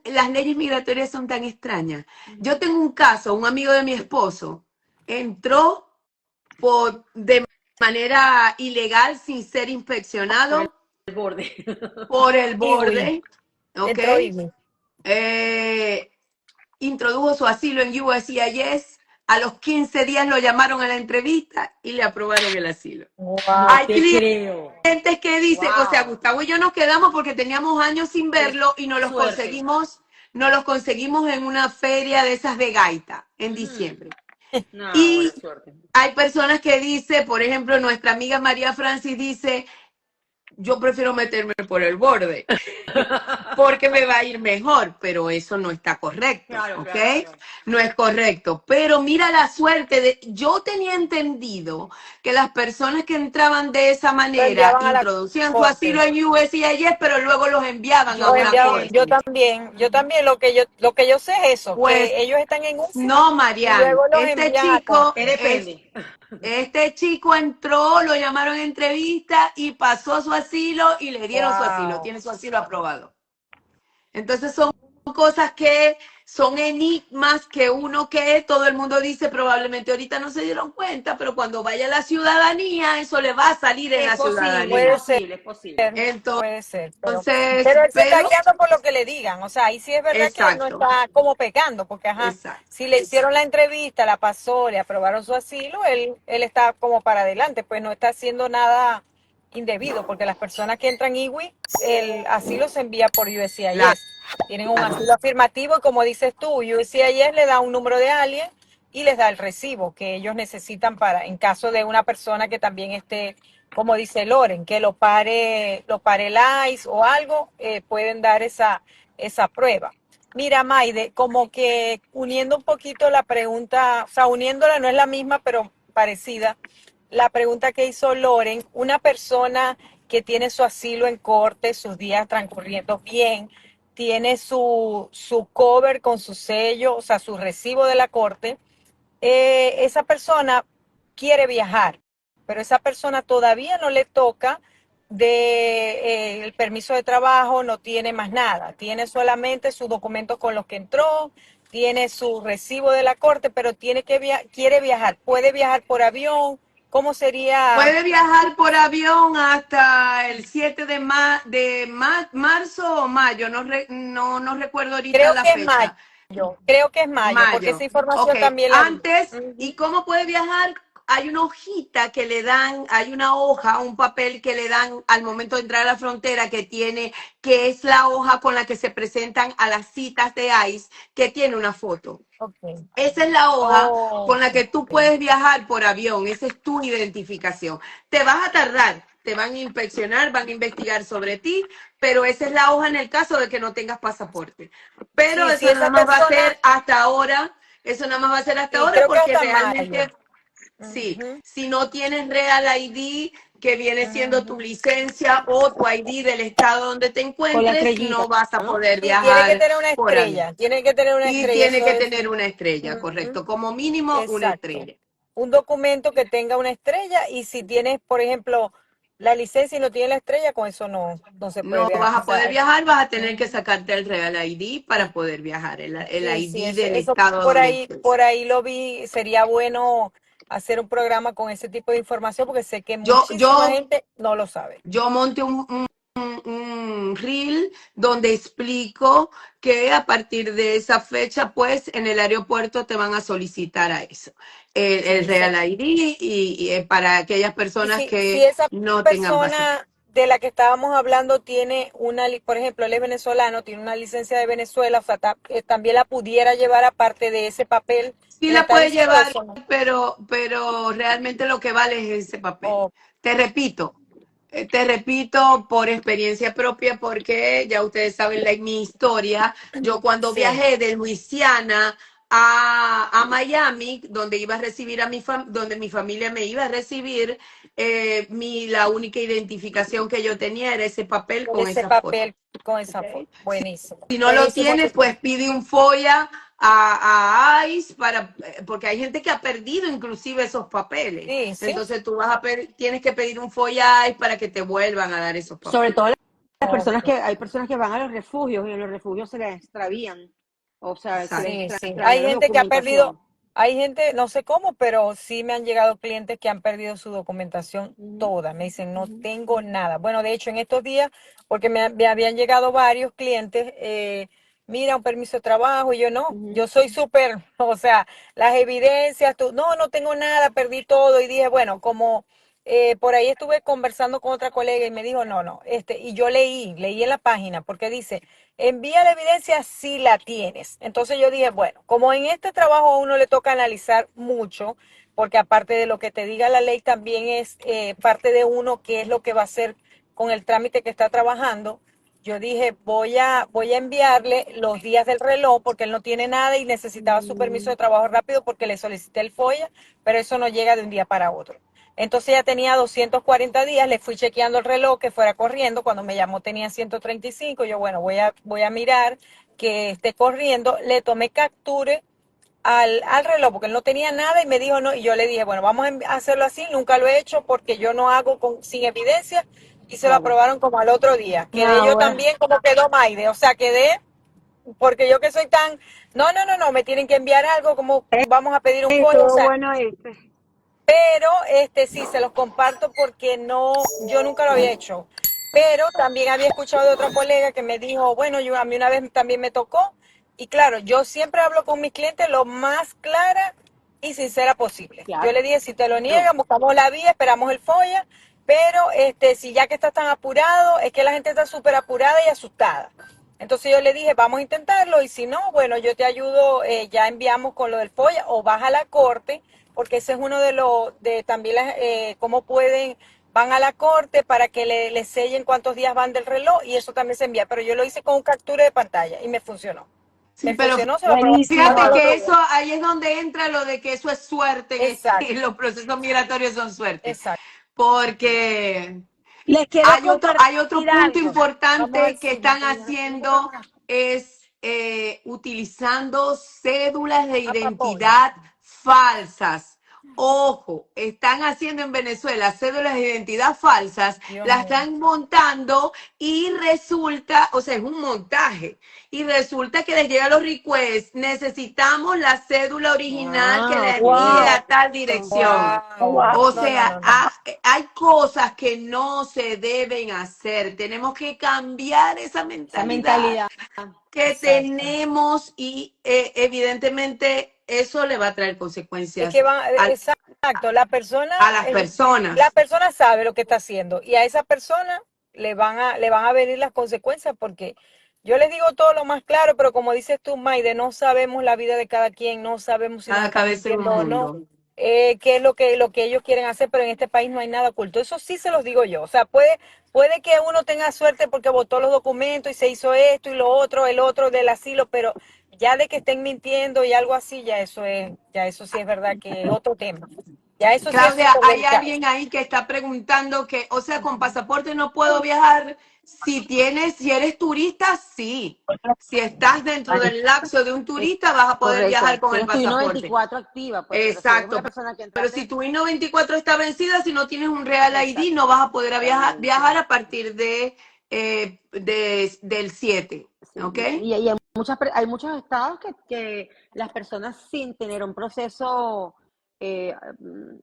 las leyes migratorias son tan extrañas. Yo tengo un caso, un amigo de mi esposo entró de manera ilegal sin ser inspeccionado El borde. por el Iwi. borde, ¿ok? Entró Iwi. Introdujo su asilo en USCIS, a los 15 días lo llamaron a la entrevista y le aprobaron el asilo. Wow. No Hay te creo. clientes que dicen, o sea, Wow. Gustavo y yo nos quedamos porque teníamos años sin Qué verlo y nos los suerte. conseguimos en una feria de esas de gaita en diciembre. No, Y buena suerte. hay personas que dicen, por ejemplo, nuestra amiga María Francis dice, yo prefiero meterme por el borde porque me va a ir mejor, pero eso no está correcto, Claro, ¿ok? claro, claro. No es correcto. Pero mira la suerte yo tenía entendido que las personas que entraban de esa Lo manera enviaban a la introducían su corte. asilo en USCIS, pero luego los enviaban a Los una enviaban, yo corte. también, lo que yo sé es eso, Pues que ellos están en UCI no, y Marian, luego los envían a corte. Depende. este chico entró, lo llamaron a entrevista y pasó su asilo y le dieron su asilo, Wow. tiene su asilo aprobado. Entonces son cosas que son enigmas que todo el mundo dice, probablemente ahorita no se dieron cuenta, pero cuando vaya a la ciudadanía, eso le va a salir en Es la posible, ciudadanía. Puede ser, es posible. puede ser, Entonces, pero él se está pero, guiando por lo que le digan, o sea, ahí sí es verdad que él no exacto, está como pecando, porque ajá, exacto. si le hicieron la entrevista, la pasó, le aprobaron su asilo, él está como para adelante, pues no está haciendo nada indebido, porque las personas que entran IWI, el asilo se envía por USCIS, tienen un asilo afirmativo y como dices tú, USCIS le da un número de alguien y les da el recibo que ellos necesitan para, en caso de una persona que también esté, como dice Loren, que lo pare el ICE o algo, pueden dar esa prueba. Mira, Maide, como que uniendo un poquito la pregunta, o sea, uniéndola no es la misma, pero parecida, la pregunta que hizo Loren, una persona que tiene su asilo en corte, sus días transcurriendo bien, tiene su cover con su sello, o sea, su recibo de la corte, esa persona quiere viajar, pero esa persona todavía no le toca el permiso de trabajo, no tiene más nada, tiene solamente sus documentos con los que entró, tiene su recibo de la corte, pero quiere viajar, puede viajar por avión, ¿cómo sería? Puede viajar por avión hasta el 7 de marzo o mayo, no recuerdo ahorita Creo la que es fecha. creo que es mayo, porque esa Mayo. información Ok, también la vi. antes, ¿y Ujú. cómo puede viajar? Hay una hojita que le dan, hay una hoja, un papel que le dan al momento de entrar a la frontera que es la hoja con la que se presentan a las citas de ICE, que tiene una foto. Okay. Esa es la hoja con la que tú Okay. puedes viajar por avión, esa es tu identificación. Te vas a tardar, te van a inspeccionar, van a investigar sobre ti, pero esa es la hoja en el caso de que no tengas pasaporte. Pero Sí, sí, eso nada esa más va a persona, ser hasta ahora, eso nada más va a ser hasta sí, ahora creo que porque hasta mayo. realmente, sí, Ujú, si no tienes Real ID, que viene siendo tu ujú. licencia o tu ID del estado donde te Con la encuentres, no estrellita, vas a ¿no? poder Sí, tiene que viajar tener una por avión. estrella, tiene que tener una Y estrella, tiene eso que es. tener una estrella, Ujú, correcto. Como mínimo una exacto. estrella. Un documento que tenga una estrella y si tienes, por ejemplo, la licencia y no tiene la estrella, con eso no se puede No viajar. vas a poder viajar, vas a tener que Ujú. sacarte el Real ID para poder viajar, el Sí, sí, ID del eso estado donde estés. por ahí lo vi, sería bueno hacer un programa con ese tipo de información porque sé que Yo, muchísima yo, gente no lo sabe. yo monté un reel donde explico que a partir de esa fecha, pues en el aeropuerto te van a solicitar a eso, el Sí, Real ID y para aquellas y personas si que esa no tengan pasaporte. persona de la que estábamos hablando tiene por ejemplo, él es venezolano, tiene una licencia de Venezuela, o sea, también la pudiera llevar aparte de ese papel Sí que me la está puede diciendo llevar, eso, ¿no? pero realmente lo que vale es ese papel. O, Te repito, te repito por experiencia propia, porque ya ustedes saben mi historia. Yo cuando sí, viajé de Luisiana a Miami, donde iba a recibir donde mi familia me iba a recibir, la única identificación que yo tenía era ese papel con ese esa foto. papel con esa foto. Buenísimo, Si no lo buenísimo. tienes, pues pide un FOIA a ICE porque hay gente que ha perdido inclusive esos papeles. Sí, sí. Entonces tú tienes que pedir un FOIA ICE para que te vuelvan a dar esos papeles. Sobre todo las personas Ok. hay personas que van a los refugios y en los refugios se les extravían. O sea, se les Sí, sí. extravían Hay la gente que ha perdido, documentación. hay gente, no sé cómo, pero sí me han llegado clientes que han perdido su documentación Ujú, toda. Me dicen, no ujú, tengo nada. Bueno, de hecho, en estos días, porque me habían llegado varios clientes, mira, un permiso de trabajo, y yo no, ujú. yo soy súper, o sea, las evidencias, no tengo nada, perdí todo. Y dije, bueno, como por ahí estuve conversando con otra colega y me dijo, no, y yo leí en la página, porque dice, envía la evidencia si la tienes. Entonces yo dije, bueno, como en este trabajo a uno le toca analizar mucho, porque aparte de lo que te diga la ley, también es parte de uno qué es lo que va a hacer con el trámite que está trabajando. Yo dije, voy a enviarle los días del reloj porque él no tiene nada y necesitaba su permiso de trabajo rápido porque le solicité el FOIA, pero eso no llega de un día para otro. Entonces ya tenía 240 días, le fui chequeando el reloj que fuera corriendo, cuando me llamó tenía 135, yo bueno, voy a mirar que esté corriendo, le tomé capture al reloj porque él no tenía nada y me dijo no, y yo le dije, bueno, vamos a hacerlo así, nunca lo he hecho porque yo no hago sin evidencia y se lo Claro. aprobaron como al otro día. Quedé yo Ahora, también como quedó Maide, o sea, quedé porque yo que soy tan, no, me tienen que enviar algo como vamos a pedir un folio, o estuvo sea, bueno este. pero sí, se los comparto porque no, yo nunca lo había hecho. Pero también había escuchado de otra colega que me dijo, bueno, a mí una vez también me tocó. Y claro, yo siempre hablo con mis clientes lo más clara y sincera posible. Yo le Claro. dije, si te lo niegan, buscamos la vía, esperamos el FOIA. Pero si ya que estás tan apurado, es que la gente está súper apurada y asustada. Entonces yo le dije, vamos a intentarlo y si no, bueno, yo te ayudo, ya enviamos con lo del FOIA o vas a la corte, porque ese es uno de los, de también cómo pueden, van a la corte para que le sellen cuántos días van del reloj y eso también se envía. Pero yo lo hice con un captura de pantalla y me funcionó. Sí, Me pero funcionó, se lo Buenísimo. aprobaron fíjate al otro que día. eso, ahí es donde entra lo de que eso es suerte, Exacto, los procesos migratorios son suerte, exacto. porque Les quiero hay otro compartir punto algo. Vamos al importante que cine. están haciendo, es utilizando cédulas de A Papoya. identidad falsas. Ojo, están haciendo en Venezuela cédulas de identidad falsas, Dios las mío. están montando y resulta, o sea, es un montaje, y resulta que les llega los requests, necesitamos la cédula original que Wow, la qué envíe Wow, a miedo. tal dirección. Wow. O No, no, sea, no, no. hay cosas que no se deben hacer. Tenemos que cambiar esa Esa mentalidad mentalidad. que Exacto. tenemos y evidentemente eso le va a traer Es que consecuencias van, exacto, a las la personas. persona sabe lo que está haciendo y a esa persona le van a venir las consecuencias porque yo les digo todo lo más claro, pero como dices tú, Maide, no sabemos la vida de cada quien, no sabemos si nos Cada están cabeza es un mintiendo o no, mundo. qué es lo que ellos quieren hacer, pero en este país no hay nada oculto. Eso sí se los digo yo. O sea, puede que uno tenga suerte porque votó los documentos y se hizo esto y lo otro, el otro del asilo, pero ya de que estén mintiendo y algo así, ya eso sí es verdad que es otro tema. Ya eso sí es Claudia, súper hay delicado. alguien ahí que está preguntando que, o sea, con pasaporte no puedo viajar. Si eres turista, sí. Si estás dentro del lapso de un Es turista, vas a poder viajar correcto. con el Tienes tu pasaporte. I-94 activa, pues, pero si eres una Exacto. persona que Pero si entraste, tu I-94 está vencida, si no tienes un Real ID, no vas a poder viajar a partir del 7. sí, ¿Ok? y hay muchos estados que las personas sin tener un proceso eh, mm,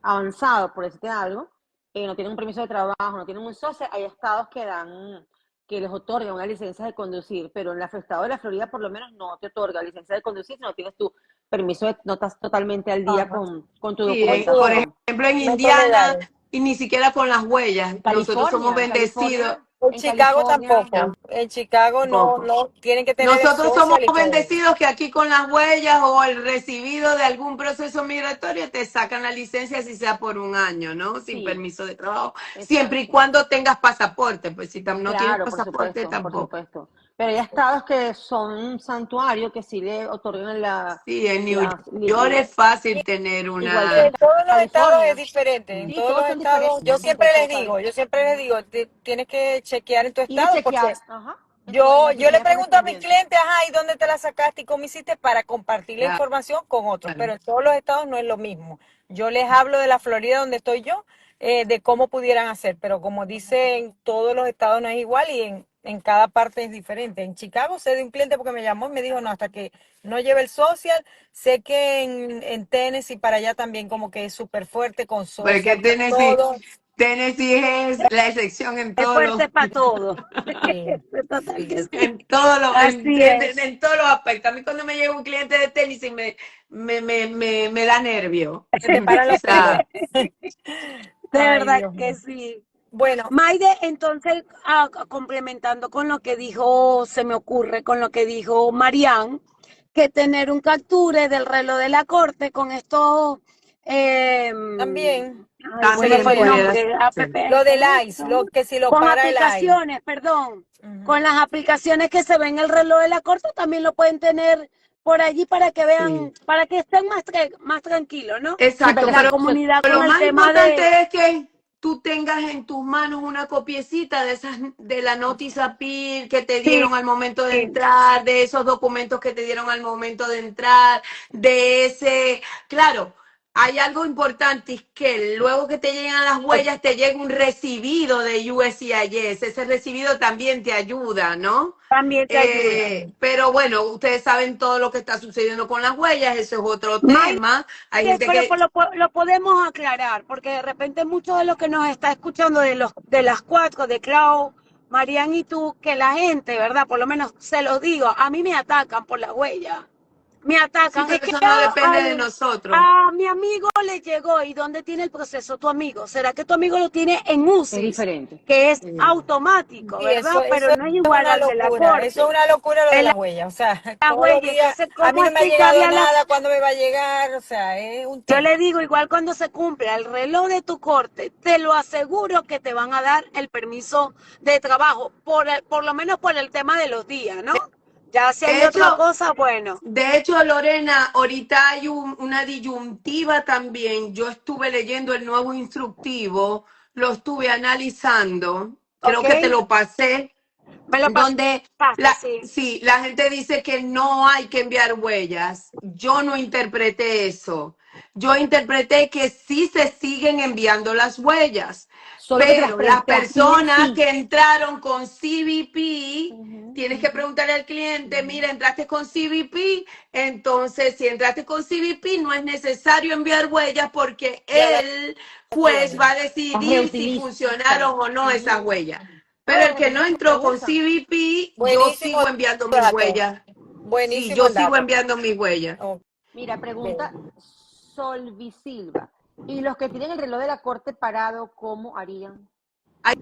avanzado, por decirte algo, no tienen un permiso de trabajo, no tienen un socio, hay estados que les otorgan una licencia de conducir, pero en el estado de la Florida por lo menos no te otorga licencia de conducir si no tienes tu permiso, no estás totalmente al día Ajá. con tu Sí, Con por sus documentación. ejemplo, en documentos Indiana, legales. y ni siquiera con las huellas. Nosotros somos En bendecidos. En En Chicago California, tampoco. En Chicago Tampoco. no, tienen que tener el Nosotros somos social y todo eso. bendecidos que aquí con las huellas o el recibido de algún proceso migratorio te sacan la licencia si sea por un año, ¿no? Sin sí, permiso de trabajo, siempre y exacto. cuando tengas pasaporte, pues si no tienes Claro, pasaporte por tampoco. supuesto. Pero hay estados que son un santuario que sí le otorgan Sí, en New la York es fácil tener igual Y que en en una... todos los estados es California. diferente. En Sí, todos todos los son estados, diferentes, puedes saber. yo siempre les digo, tienes que chequear en tu Ir a estado porque chequear, ajá. Yo Aquí le ya está pregunto a mis respondiendo. clientes, ajá, ¿y dónde te la sacaste y cómo hiciste para compartir la Claro. información con otros? Pero en todos los estados no es lo mismo. Yo les hablo de la Florida donde estoy yo, de cómo pudieran hacer, pero como dice, en todos los estados no es igual y en cada parte es diferente. En Chicago sé de un cliente porque me llamó y me dijo, no, hasta que no lleve el social, sé que en Tennessee para allá también como que es súper fuerte con Porque social, con todo. Tennessee es la excepción Es fuerte para todo. Sí, Total que sí. sí. en todo Así es. en todos los aspectos. A mí cuando me llega un cliente de Tennessee me da nervio. Se te paran O los pelos. sea, De Ay, verdad Dios que mío. sí. Bueno, Maide, entonces, complementando con lo que dijo, se me ocurre, con lo que dijo Marianne, que tener un capture del reloj de la corte con estos, también se me también fue el podría. pudiera nombre, ser. Lo del ¿cómo es? ICE, lo que si lo Con para el ICE. aplicaciones, perdón, Ujú. con las aplicaciones que se ven en el reloj de la corte también lo pueden tener por allí para que vean, Sí. para que estén más tranquilos, ¿no? Sí, para Exacto, que La pero comunidad lo con el más tema de, importante es que tú tengas en tus manos una copiecita de esas, de la noticia PIL que te sí, dieron al momento de entrar, de esos documentos que te dieron al momento de entrar, de ese, claro, hay algo importante, es que luego que te llegan las huellas, te llega un recibido de USCIS, ese recibido también te ayuda, ¿no? también te ayuda. Pero bueno, ustedes saben todo lo que está sucediendo con las huellas, eso es otro May, tema. Hay gente pero que lo podemos aclarar, porque de repente muchos de los que nos está escuchando de las cuatro, de Clau, Marian y tú, que la gente, ¿verdad? Por lo menos se los digo, a mí me atacan por la huella. Me sí, atacan. Es pero que eso no depende de nosotros. a mi amigo le llegó. ¿Y dónde tiene el proceso tu amigo? ¿Será que tu amigo lo tiene en es UCIS? diferente. Que es Sí. automático, Y eso, ¿verdad? eso Pero no es es igual una al de la locura, eso es corte. una locura lo de El las huellas. O sea, la todos los huella, días, entonces, a mí ¿cómo no me ha explicarle llegado a la nada, ¿cuándo me va a llegar? O sea, es un Yo le tema. digo, igual cuando se cumpla el reloj de tu corte, te lo aseguro que te van a dar el permiso de trabajo, por lo menos por el tema de los días, ¿no? Ya si hay De otra hecho, cosa, bueno. de hecho, Lorena, ahorita hay una disyuntiva también. Yo estuve leyendo el nuevo instructivo, lo estuve analizando, ¿Ok? creo que te lo pasé, Me lo donde pasaste, sí. sí, la gente dice que no hay que enviar huellas. Yo no interpreté eso. Yo interpreté que sí se siguen enviando las huellas, Solo que pero las te las piden personas sí. que entraron con CBP, Ujú, tienes que ujú, preguntarle al cliente, ujú. mira, entraste con CBP, entonces si entraste con CBP no es necesario enviar huellas porque Ya la el juez tiene. va a Las decidir si reutilizan. funcionaron o no Ujú. esas huellas. No, Pero las el que no empresas entró lo con usan. CBP, yo Buenísimo sigo enviando mis dato, huellas. Sí, buenísimo yo el sigo dato. enviando mis huellas. Ok, Mira, bien. pregunta Solvisilva. ¿Y los que tienen el reloj de la corte parado, cómo harían? Hay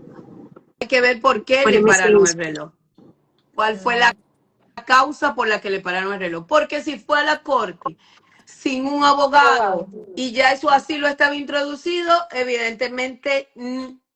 que ver por qué le pararon el Buenísimo. reloj. ¿Cuál fue Ujú. la causa por la que le pararon el reloj? Porque si fue a la corte sin un abogado Abogado. y ya eso así lo estaba introducido, evidentemente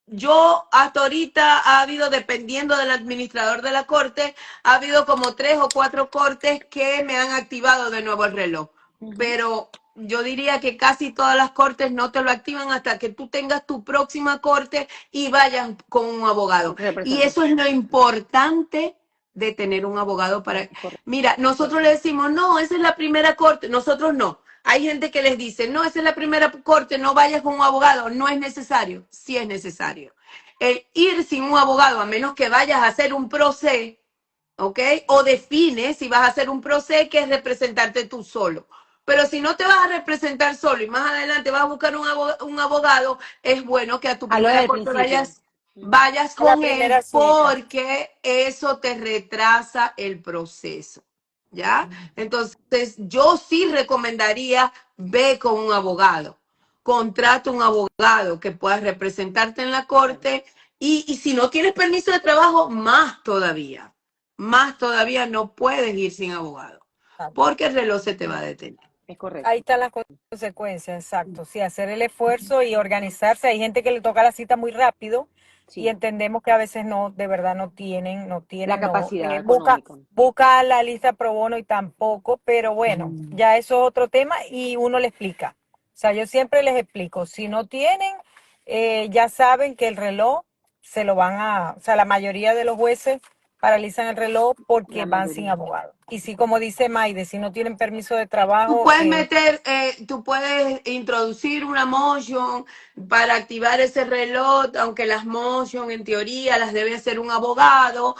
yo hasta ahorita ha habido, dependiendo del administrador de la corte, ha habido como 3 o 4 cortes que me han activado de nuevo el reloj. Ujú. Pero yo diría que casi todas las cortes no te lo activan hasta que tú tengas tu próxima corte y vayas con un abogado. Y eso es Representación. lo importante de tener un abogado para... Correcto. Mira, nosotros le decimos, no, esa es la primera corte. Nosotros no. Hay gente que les dice, no, esa es la primera corte, no vayas con un abogado. No es necesario. Sí es necesario. El ir sin un abogado, a menos que vayas a hacer un proceso, ¿ok? O defines si vas a hacer un proceso que es representarte tú solo. Pero si no te vas a representar solo y más adelante vas a buscar un abogado, es bueno que a tu Hablo primera del corte principio. Ujú. vayas A la con primera él cita. porque eso te retrasa el proceso, ¿ya? Entonces, yo sí recomendaría ve con un abogado, contrata un abogado que pueda representarte en la corte y si no tienes permiso de trabajo, más todavía no puedes ir sin abogado porque el reloj se te va a detener. Es correcto. Ahí están las consecuencias, exacto. Sí, hacer el esfuerzo y organizarse. Hay gente que le toca la cita muy rápido y Sí. entendemos que a veces no, de verdad La no, capacidad busca, económica. busca la lista pro bono y tampoco, pero bueno, ya eso es otro tema y uno le explica. O sea, yo siempre les explico, si no tienen, ya saben que el reloj se lo van a, o sea, la mayoría de los jueces paralizan el reloj porque La van sin mayoría. abogado. Y si, como dice Maide, si no tienen permiso de Tú trabajo, puedes meter, tú puedes introducir una motion para activar ese reloj, aunque las motion en teoría las debe hacer un abogado,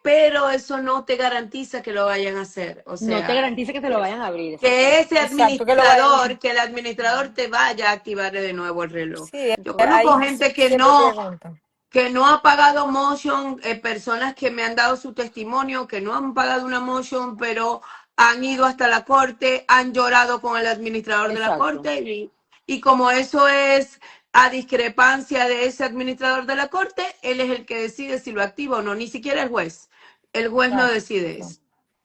pero eso no te garantiza que lo vayan a hacer. O No te sea, garantiza que te lo vayan a abrir, que exactamente. ese exacto, que lo vayan. que el administrador te vaya a activar de nuevo el reloj. Sí, Yo conozco ahí gente siempre preguntan. que no ha pagado motion, personas que me han dado su testimonio, que no han pagado una motion, pero han ido hasta la corte, han llorado con el administrador de la Exacto. corte y como eso es a discrepancia de ese administrador de la corte, él es el que decide si lo activa o no, ni siquiera el juez. El juez no decide eso.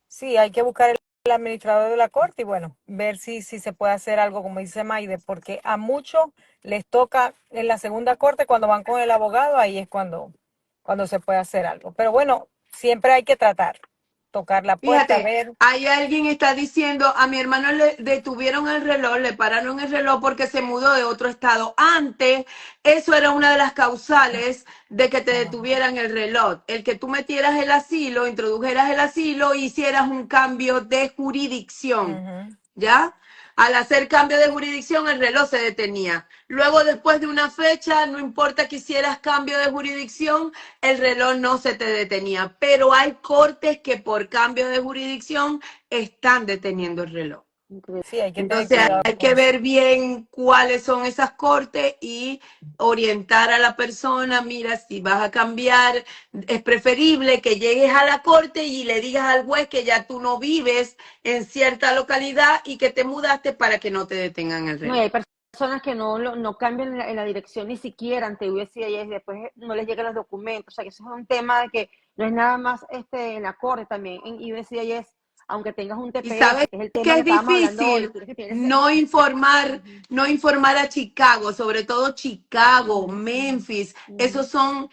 Sí, hay que buscar el administrador de la corte y bueno, ver si se puede hacer algo, como dice Maide, porque a muchos les toca en la segunda corte cuando van con el abogado, ahí es cuando se puede hacer algo. Pero bueno, siempre hay que tratar, tocar la puerta, Fíjate, ver. ahí alguien está diciendo, a mi hermano le detuvieron el reloj, le pararon el reloj porque se mudó de otro estado. Antes, eso era una de las causales de que te detuvieran el reloj. El que tú metieras el asilo, introdujeras el asilo, hicieras un cambio de jurisdicción. Ujú. ¿Ya? Al hacer cambio de jurisdicción, el reloj se detenía. Luego, después de una fecha, no importa que hicieras cambio de jurisdicción, el reloj no se te detenía. Pero hay cortes que por cambio de jurisdicción están deteniendo el reloj. Sí, hay que tener Entonces cuidado hay con que eso. ver bien cuáles son esas cortes y orientar a la persona, mira, si vas a cambiar, es preferible que llegues a la corte y le digas al juez que ya tú no vives en cierta localidad y que te mudaste para que no te detengan el No, y hay reloj. personas que no cambian en la dirección ni siquiera ante USCIS, después no les llegan los documentos. O sea, que eso es un tema de que no es nada más en la corte, también en USCIS, aunque tengas un Y sabes TPS, que es el tema que que es estábamos hablando hoy. difícil Tú que tienes no informar, no informar a Chicago, sobre todo Chicago, Ujú, Memphis, ujú. esos son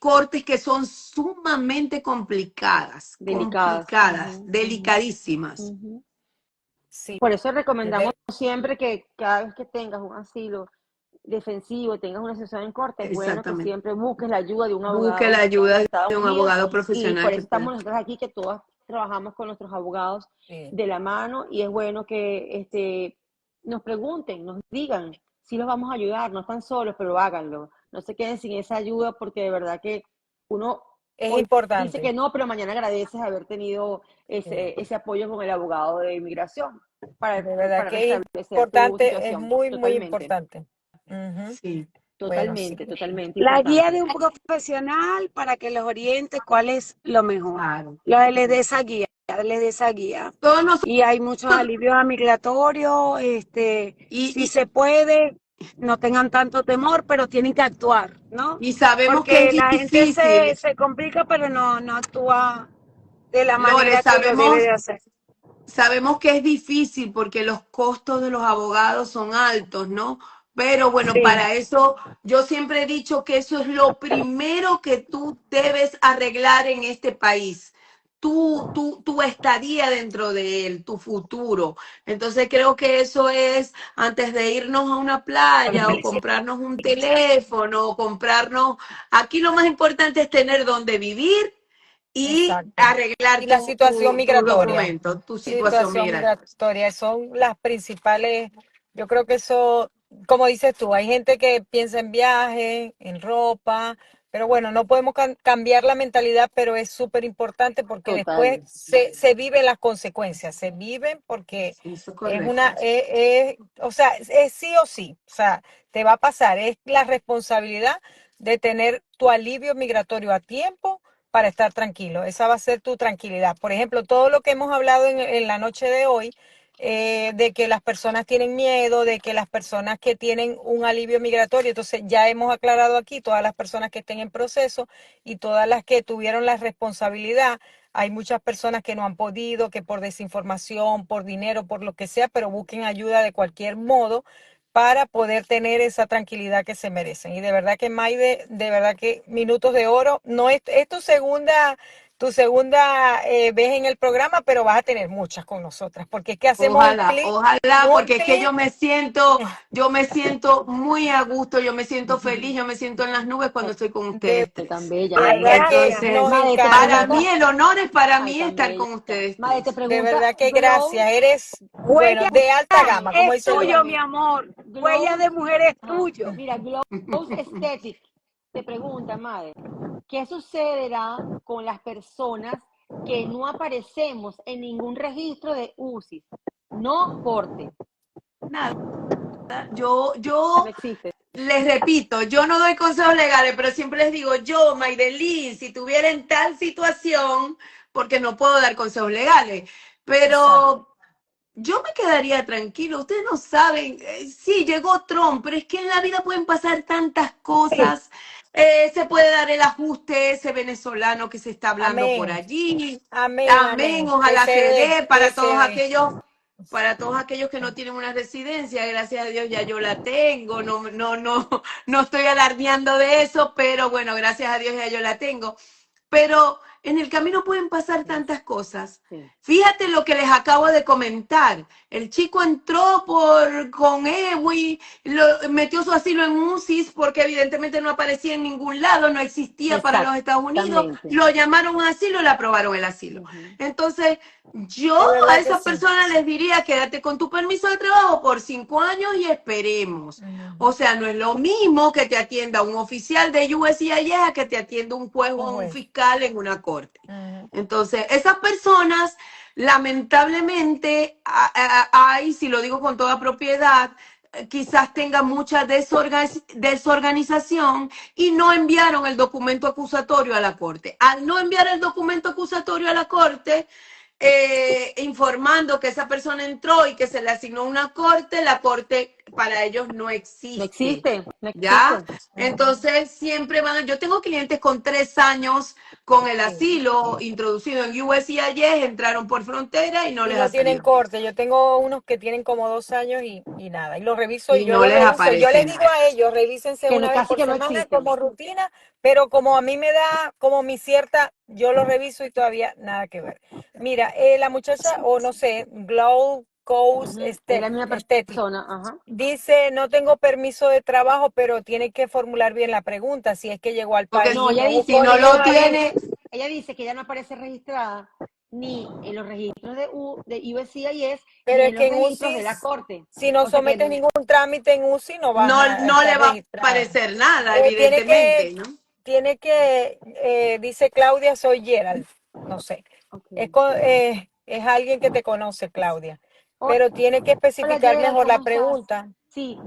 cortes que son sumamente complicadas, Delicadas. delicadísimas. Ujú. Sí, Por eso recomendamos de- siempre que cada vez que tengas un asilo defensivo, tengas una sesión en corte, es bueno que Exactamente. siempre busques la ayuda de un Busque abogado la que esté en los ayuda Estados de un Unidos, abogado y profesional por que eso estamos pueda. nosotros aquí, que todas trabajamos con nuestros abogados sí. de la mano, y es bueno que nos pregunten, nos digan si los vamos a ayudar, no están solos, pero háganlo. No se queden sin esa ayuda, porque de verdad que uno Es hoy dice que importante. no, pero mañana agradeces haber tenido Sí. ese apoyo con el abogado de inmigración De verdad para que es restablecer tu importante, es situación. muy, muy Totalmente, importante. Ujú. Sí. Bueno, sí. totalmente La guía importante. de un profesional para que los oriente cuál es lo mejor. Claro. Les dé esa guía, les dé esa guía. Todos nosotros, Y hay muchos alivios migratorios, si se puede, no tengan tanto temor, pero tienen que actuar, ¿no? y sabemos que Porque es la gente difícil, se complica, pero no actúa de la Lore, manera que lo debe de hacer. sabemos que es difícil porque los costos de los abogados son altos, ¿no? Pero bueno, Sí, para eso yo siempre he dicho que eso es lo primero que tú debes arreglar en este país. Tu estadía dentro de él, tu futuro. Entonces creo que eso es antes de irnos a una playa o comprarnos un teléfono o comprarnos... Aquí lo más importante es tener donde vivir y Exacto. arreglar Y la situación tu migratoria. documento, tu situación Situación migratoria. migratoria son las principales. Yo creo que eso, como dices tú, hay gente que piensa en viaje, en ropa, pero bueno, no podemos cambiar la mentalidad, pero es súper importante porque después Total. se viven las consecuencias, se viven porque Eso es es correcto. o sea, es sí o sí, o sea, te va a pasar, es la responsabilidad de tener tu alivio migratorio a tiempo para estar tranquilo. Esa va a ser tu tranquilidad. Por ejemplo, todo lo que hemos hablado en la noche de hoy, de que las personas tienen miedo, de que las personas que tienen un alivio migratorio, entonces ya hemos aclarado aquí, todas las personas que estén en proceso y todas las que tuvieron la responsabilidad. Hay muchas personas que no han podido, que por desinformación, por dinero, por lo que sea, pero busquen ayuda de cualquier modo para poder tener esa tranquilidad que se merecen. Y de verdad que Maide, de verdad que minutos de oro, no es tu segunda tu segunda vez en el programa, pero vas a tener muchas con nosotras, porque es que hacemos Ojalá, ojalá, un porque es que clic. yo me siento muy a gusto, yo me siento feliz, yo me siento en las nubes cuando estoy con De, ustedes. Qué tan bella, de de Ay, verdad. verdad que gracias. nos Entonces, Made, te para encanta. mí pregunta, el honor es para ay, mí tan estar con bella. ustedes Made, te tres. De pregunta, verdad que Glow, gracias. Eres, bueno, Huella de alta gama, como es dice tuyo, Luis. mi amor. Huella Glows, de mujer es ajá, tuyo. mira, Glows Aesthetic, te pregunta, Made, ¿qué sucederá con las personas que no aparecemos en ningún registro de UCI? No corte, Nada, no yo existe. les repito, yo no doy consejos legales, pero siempre les digo, yo, Maydelin, si tuviera en tal situación, porque no puedo dar consejos legales, Exacto. pero yo me quedaría tranquilo. Ustedes no saben, sí, llegó Trump, pero es que en la vida pueden pasar tantas cosas. Se puede dar el ajuste ese venezolano que se está hablando por Amén. allí. Amén, Amén, amén. Que ojalá se se dé, dé que se dé. para todos aquellos que no tienen una residencia, gracias a Dios ya yo la tengo, no estoy alardeando de eso, pero bueno, gracias a Dios ya yo la tengo. Pero en el camino pueden pasar tantas cosas. Sí, Fíjate lo que les acabo de comentar. El chico entró con EWI, metió su asilo en UCIS porque evidentemente no aparecía en ningún lado, no existía para los Estados Unidos. exactamente. Lo llamaron a asilo, le aprobaron el asilo. Ujú. Entonces, yo De a verdad que esas sí. personas les diría, quédate con tu permiso de trabajo por 5 años y esperemos. O sea, no es lo mismo que te atienda un oficial de USCIS a que te atienda un juez Un o un juez. fiscal en una corte. Ujú. Entonces, esas personas, lamentablemente, hay, si lo digo con toda propiedad, quizás tengan mucha desorganización y no enviaron el documento acusatorio a la corte. Al no enviar el documento acusatorio a la corte, informando que esa persona entró y que se le asignó una corte, la corte para ellos no No existe. existe, no ¿Ya? existe. Entonces siempre van, yo tengo clientes con 3 años con el Sí. asilo introducido en USCIS, entraron por frontera y no Y les no ha tienen salido. corte. Yo tengo unos que tienen como 2 años y nada. Y los reviso, Y yo no los les reviso. Yo aparece les digo nada. a ellos, revísense Que no, una vez casi por que no semana existen. como rutina, pero como a mí me da como mi cierta, yo lo reviso y todavía nada que ver. Mira, la muchacha, o no sé, Glow Coast Ujú, es la misma Aesthetic, persona, ajá. dice, no tengo permiso de trabajo, pero tiene que formular bien la pregunta, si es que llegó al Porque país No, y ella no dice si buscó no que ella no lo ningún país. tiene, aparece, ella dice que ella no aparece registrada ni en los registros de USCIS Pero ni es en que los en registros UCI, de la corte. si no O sea sometes que ningún trámite en UCI, no vas no, a no le estar va a registrada. aparecer nada, Tiene evidentemente, ¿no? dice Claudia, soy Gerald, no sé. okay. Es alguien que te conoce, Claudia, Ho- pero tiene que Hola especificar Gerald, mejor ¿cómo la estás? pregunta. Sí,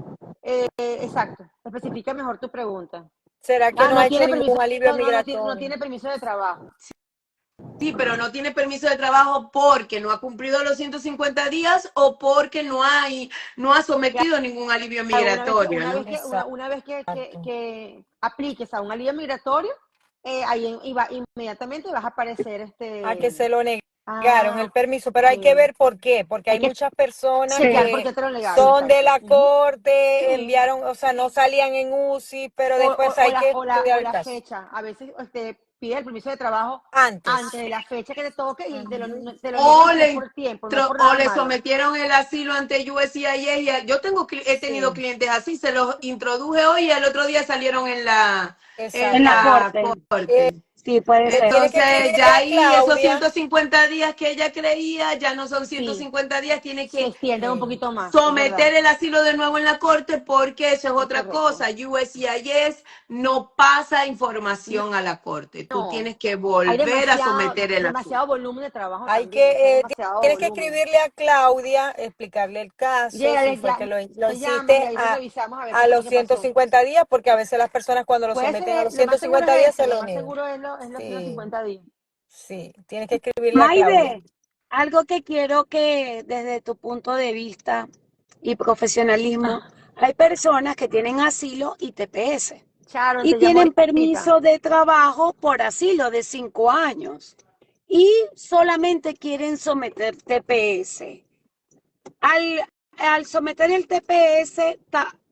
exacto. Especifica mejor tu pregunta. ¿Será que Ah, no ha hecho ningún alivio no migratorio? tiene permiso de trabajo. Sí, pero no tiene permiso de trabajo porque no ha cumplido los 150 días o porque no ha sometido ningún alivio Claro, migratorio, ¿no? una vez Exacto. que apliques a un alivio migratorio, inmediatamente vas a aparecer A que se lo negaron ah, el permiso, pero hay que ok. ver por qué, porque Hay hay que muchas personas Sí. chequear por que qué te lo negaron, son de exacto. la Ujú. corte, Sí. enviaron, o sea, no salían en UCI, pero después hay que estudiar O el la caso. fecha. A veces pide el permiso de trabajo Antes. antes de la fecha que te toque y Ujú. te lo O niegan, pero es le, por tiempo, no es por o nada le malo. sometieron el asilo ante USCIS. Yo he tenido Sí, clientes así, se los introduje hoy y al otro día salieron en En la exacto. la corte. Eh, corte. Sí, puede ser. Tiene que Entonces, escribirle ya a ahí esos Claudia. 150 días que ella creía, ya no son Sí, 150 días, tiene se que extiende un Sí, poquito más, es verdad. someter el asilo de nuevo en la corte porque eso es Es otra correcto. cosa. USCIS no pasa información a la corte. Tú No, tienes que hay volver a someter el asilo. demasiado volumen de trabajo hay también, eso es que, demasiado tienes que volumen. escribirle a Claudia, explicarle el caso, si Llega, fue ya, que lo me llamas y hiciste ahí lo revisamos a ver a qué fue lo los que pasó. 150 días, porque a veces las personas cuando lo Puede ser, someten a los lo más seguro 150 es días eso, se lo lo más niegan. seguro es los Sí, 150 días. sí, tienes que escribirle a Claudia. Maide, algo que quiero que desde tu punto de vista y profesionalismo, hay personas que tienen asilo y TPS Sharon, y te llamo tienen ahorita. permiso de trabajo por asilo de 5 años y solamente quieren someter TPS. Al, al someter el TPS,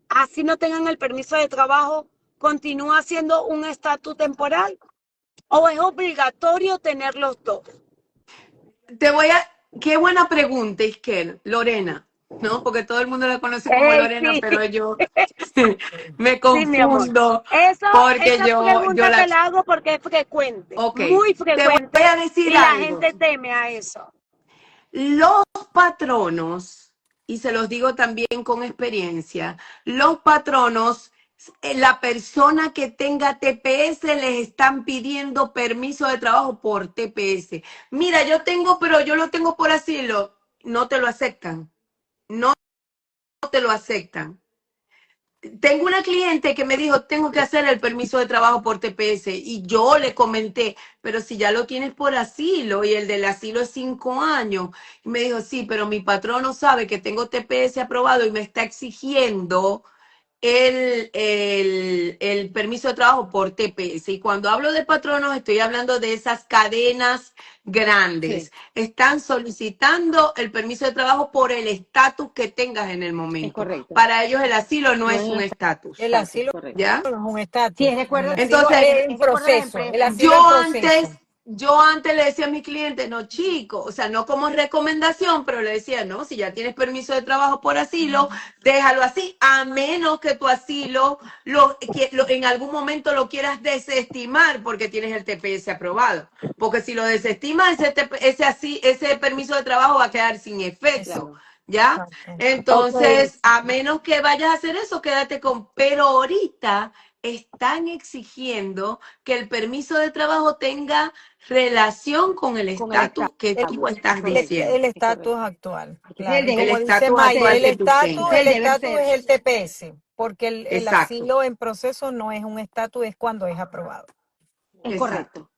así no tengan el permiso de trabajo, continúa siendo un estatus temporal. o es obligatorio tener los dos? Qué buena pregunta, Isquel, Lorena, ¿no? Porque todo el mundo la conoce como Lorena, Sí, pero yo me sí, mi amor. confundo porque Esa yo pregunta te la... la hago porque es frecuente, Ok, muy te voy frecuente, a decir y la algo. gente teme a eso. Los patronos, y se los digo también con experiencia, los patronos, la persona que tenga TPS les están pidiendo permiso de trabajo por TPS. Mira, yo tengo, pero yo lo tengo por asilo. No te lo aceptan. No te lo aceptan. Tengo una cliente que me dijo, tengo que hacer el permiso de trabajo por TPS y yo le comenté, pero si ya lo tienes por asilo y el del asilo es 5 años. Y me dijo, sí, pero mi patrón no sabe que tengo TPS aprobado y me está exigiendo el permiso de trabajo por TPS. Y cuando hablo de patronos, estoy hablando de esas cadenas grandes. Sí, Están solicitando el permiso de trabajo por el estatus que tengas en el es momento. correcto. Para ellos el asilo no No es es un un estatus, El estatus, asilo correcto. ¿ya? no es un Sí, estatus. El recuerda, asilo Entonces, es en recuerda las proceso. El empresas. asilo en proceso. yo antes le decía a mis clientes, no, chicos, o sea, no como recomendación, pero le decía, no, si ya tienes permiso de trabajo por asilo, déjalo así, a menos que tu asilo en algún momento lo quieras desestimar porque tienes el TPS aprobado. Porque si lo desestimas, ese permiso de trabajo va a quedar sin efecto, Claro. ¿ya? Exacto. Ok, Entonces, a menos que vayas a hacer eso, quédate con, pero ahorita están exigiendo que el permiso de trabajo tenga relación con el Con el estatus que El tú es estás correcto, diciendo, el es correcto. estatus actual, Porque ese es el claro. Y el deber como dice estatus Maya, actual que tú ese es tengas. el deber el ser. es el TPS, porque el Exacto, asilo en proceso no es un estatus, es cuando es aprobado. Es exacto. correcto.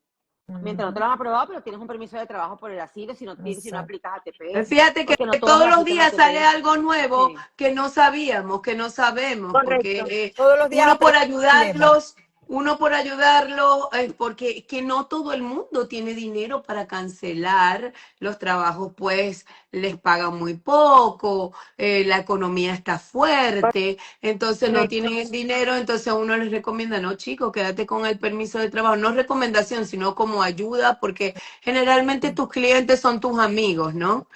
Mientras no te lo han aprobado, pero tienes un permiso de trabajo por el asilo si no Exacto. aplicas a TPS. Fíjate que Porque no todos todos los aplican a días sale TPS. algo nuevo Sí, que no sabíamos, que no sabemos, porque correcto. Todos los días uno por aprendemos. ayudarlos, porque que no todo el mundo tiene dinero para cancelar los trabajos, pues les pagan muy poco, la economía está fuerte, entonces no Correcto. tienen el dinero, entonces uno les recomienda, no chicos, quédate con el permiso de trabajo, no recomendación, sino como ayuda, porque generalmente tus clientes son tus amigos, ¿no?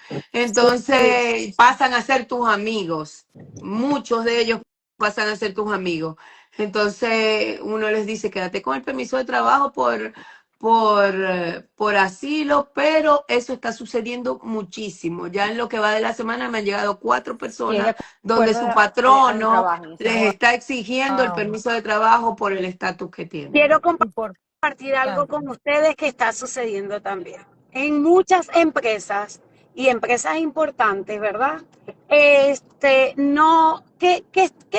Sí, sí. Entonces pasan a ser tus amigos. Muchos de ellos pasan a ser tus amigos. Entonces uno les dice, quédate con el permiso de trabajo por asilo, pero eso está sucediendo muchísimo. Ya en lo que va de la semana me han llegado 4 sí, es personas de donde acuerdo su a donde patrono trabajen, les exacto. está exigiendo el Wow, permiso de trabajo por el estatus que tienen. Quiero compartir algo importante. con ustedes que está sucediendo también. En muchas empresas y empresas importantes, ¿verdad? No, ¿qué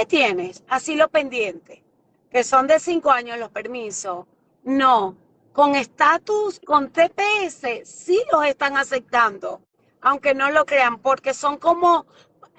tienes? Asilo pendiente, que son de 5 años los permisos. No, con estatus, con TPS, sí los están aceptando, aunque no lo crean, porque son como,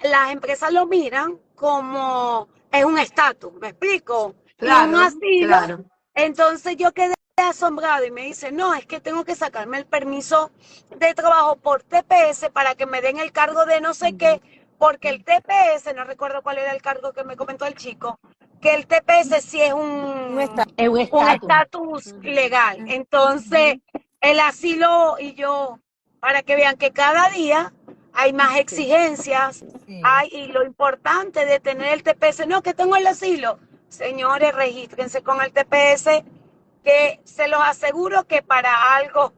las empresas lo miran como es un estatus, ¿me explico? Y un Claro, asilo, claro. entonces yo quedé asombrado y me dice, no, es que tengo que sacarme el permiso de trabajo por TPS para que me den el cargo de no sé qué, porque el TPS, no recuerdo cuál era el cargo que me comentó el chico, que el TPS sí es No está. Es un un estatus. estatus legal. Entonces, el asilo y yo, para que vean que cada día hay más Sí. exigencias, Sí. y lo importante de tener el TPS, no, que tengo el asilo. Señores, regístrense con el TPS, que se los aseguro que para algo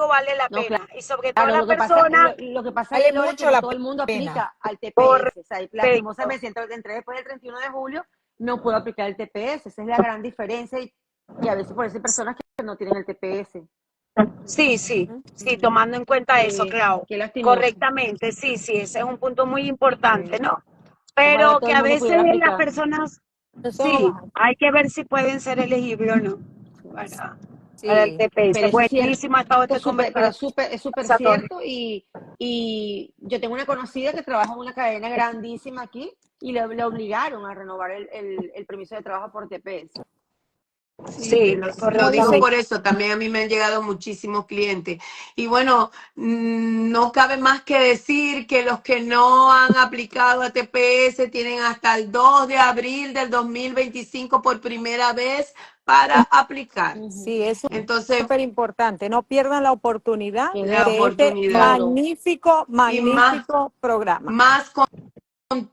vale la No, pena. Y sobre todo claro, la persona, lo que pasa Vale es, Lore, que mucho no la todo el mundo pena. aplica al TPS. O sea, perfecto. lastimosamente, entré después del 31 de julio, no puedo aplicar el TPS. Esa es la gran diferencia y a veces por eso hay personas que no tienen el TPS. Sí, sí, sí, tomando en cuenta eso, claro. Qué lastimoso. Correctamente, sí, sí, ese es un punto muy importante, Sí. ¿no? Ojalá Pero todo que el a mundo veces pudiera las aplicar. personas, Eso no sí, va. hay que ver si pueden ser elegibles o no para el Sí. Pero TPS. eso es cierto, Buenísimo ha estado esta pero conversación. es súper cierto y yo tengo una conocida que trabaja en una cadena grandísima aquí y le obligaron a renovar el permiso de trabajo por TPS. Sí, lo Como digo dicen, por eso, también a mí me han llegado muchísimos clientes. Y bueno, no cabe más que decir que los que no han aplicado a TPS tienen hasta el 2 de abril del 2025 por primera vez para aplicar. sí, eso es Entonces, súper importante. No pierdan la oportunidad Que es la de este oportunidad. oro. magnífico, Y más, magnífico programa. más con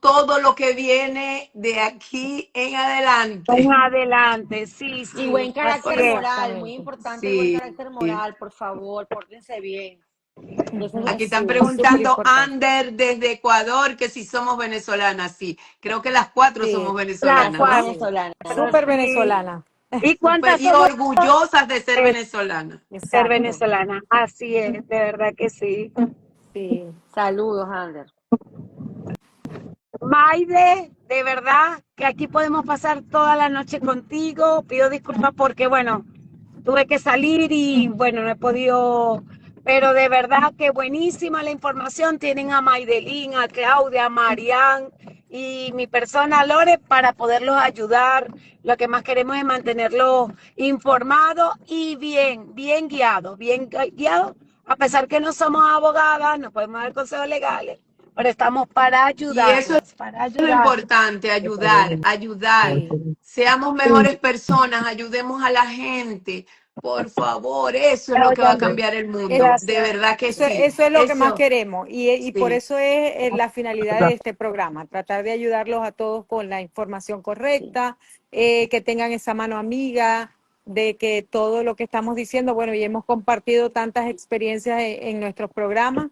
todo lo que viene de aquí en En adelante. adelante, sí, Y sí, buen así carácter es. moral, muy Exactamente. importante el buen Sí. carácter moral, por favor, pórtense bien. Eso Aquí es están Sí, es súper preguntando importante. Ander desde Ecuador que si somos venezolanas. Sí, creo que las cuatro Sí, somos Las las venezolanas, ¿no? cuatro, venezolanas. súper sí. venezolana. ¿Y Súper cuántas y somos orgullosas de ser de venezolanas. ser Exacto. venezolanas? Así es, de verdad que sí. Sí. Saludos, Ander. Maide, de verdad que aquí podemos pasar toda la noche contigo. Pido disculpas porque, bueno, tuve que salir y, bueno, no he podido, pero de verdad que buenísima la información. Tienen a Maidelín, a Claudia, a Marián y mi persona Lore para poderlos ayudar. Lo que más queremos es mantenerlos informados y bien guiados, a pesar que no somos abogadas, no podemos dar consejos legales, pero estamos para Y eso ayudarlas, para es lo ayudarlas. importante, ayudar. Sí. Seamos mejores personas, ayudemos a la gente. Por favor, eso es lo que va a cambiar el mundo. De Gracias. verdad que sí. Eso es lo que más Eso, queremos y por sí. eso es la finalidad de este programa, tratar de ayudarlos a todos con la información Sí. correcta, que tengan esa mano amiga, de que todo lo que estamos diciendo, bueno, y hemos compartido tantas experiencias en nuestros programas,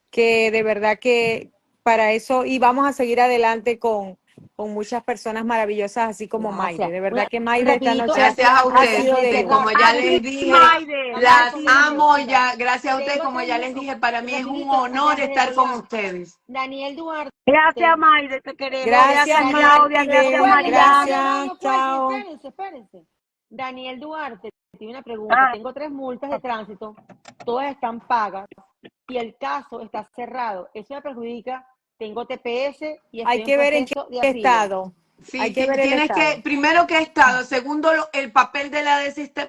que de verdad que para eso, y vamos a seguir adelante con muchas personas maravillosas, así como Maide. Gracias. De verdad que Maide esta Rapidito, noche Gracias a ha ustedes. sido de Y como luz. ya A les ti, dije, Maide. vamos a las responder una amo pregunta. ya. Gracias a ustedes, Tengo como tres ya les dije, para mí es un rapidito, honor estar con ya. ustedes. Daniel Duarte. Gracias, Maide, te queremos. Gracias, Gracias, Claudia. Gracias, Maide. Acuérdense, Mariana. no, Gracias, no cuelguen, chao. espérense. Daniel Duarte tiene una pregunta. Ah, Tengo 3 multas de tránsito, todas están pagas y el caso está cerrado. Eso me perjudica. Tengo TPS y Hay estoy en que ver en qué proceso de asilo. estado. Hay Sí, que ver el tienes que, estado. primero que estado, segundo el papel de la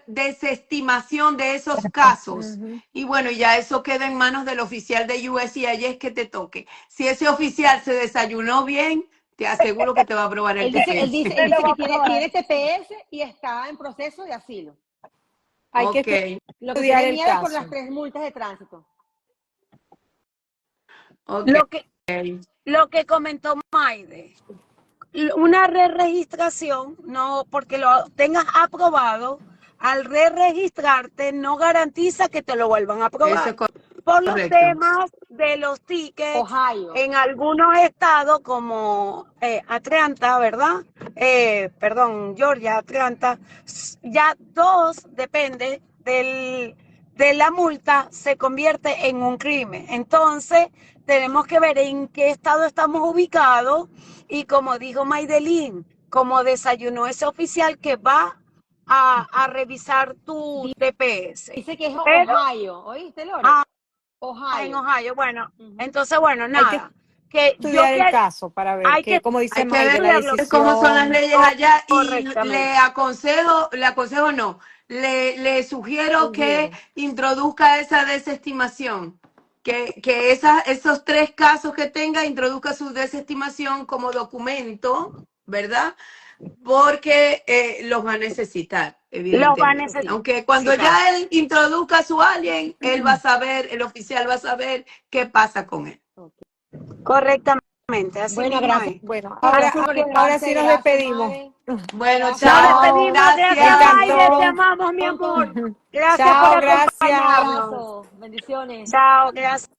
desestimación de esos casos. Ujú. Y bueno, ya eso queda en manos del oficial de USCIS que te toque. Si ese oficial se desayunó bien, te aseguro que te va a aprobar el Él te lo TPS. dice voy que a probar. tiene TPS y está en proceso de asilo. Hay que Ok, Lo que estudiar tiene el miedo es por las caso. 3 multas de tránsito. ok. Lo que, lo que comentó Maide. Una re-registración, no porque lo tengas aprobado, al re-registrarte no garantiza que te lo vuelvan a Eso aprobar. es Por los correcto. temas de los tickets Ohio. en algunos estados como Atlanta, ¿verdad? Perdón, Georgia, Atlanta, ya 2 depende de la multa, se convierte en un crimen. Entonces, tenemos que ver en qué estado estamos ubicados y como dijo Maidelín, como desayunó ese oficial que va a revisar tu TPS. Dice que es Pero Ohio. ¿Oíste, Lore? en Ohio. Ohio, bueno, Ujú. entonces, bueno, Hay que nada, que yo estudiar el caso para ver hay que que, como dice Hay que Maide, ver la estudiarlo cómo son las decisión. leyes allá y correctamente. le aconsejo no, le sugiero que Sugiere. introduzca esa desestimación, que esos 3 casos que tenga, introduzca su desestimación como documento, ¿verdad? Porque los va a necesitar, Los va a evidentemente. Sí. Aunque cuando necesitar. ya él introduzca a su alien, él va a saber, el oficial va a saber qué pasa con él. Correctamente, así Bueno, mismo gracias es. Bueno, por ahora conectarse. sí nos Gracias, despedimos. Mabe. Bueno, Gracias, Nos chao, Lore. despedimos, Me gracias gracias. Maide, te encantó. amamos, mi amor. Gracias por Chao, Un gracias. acompañarnos. abrazo. Bendiciones. Chao, gracias.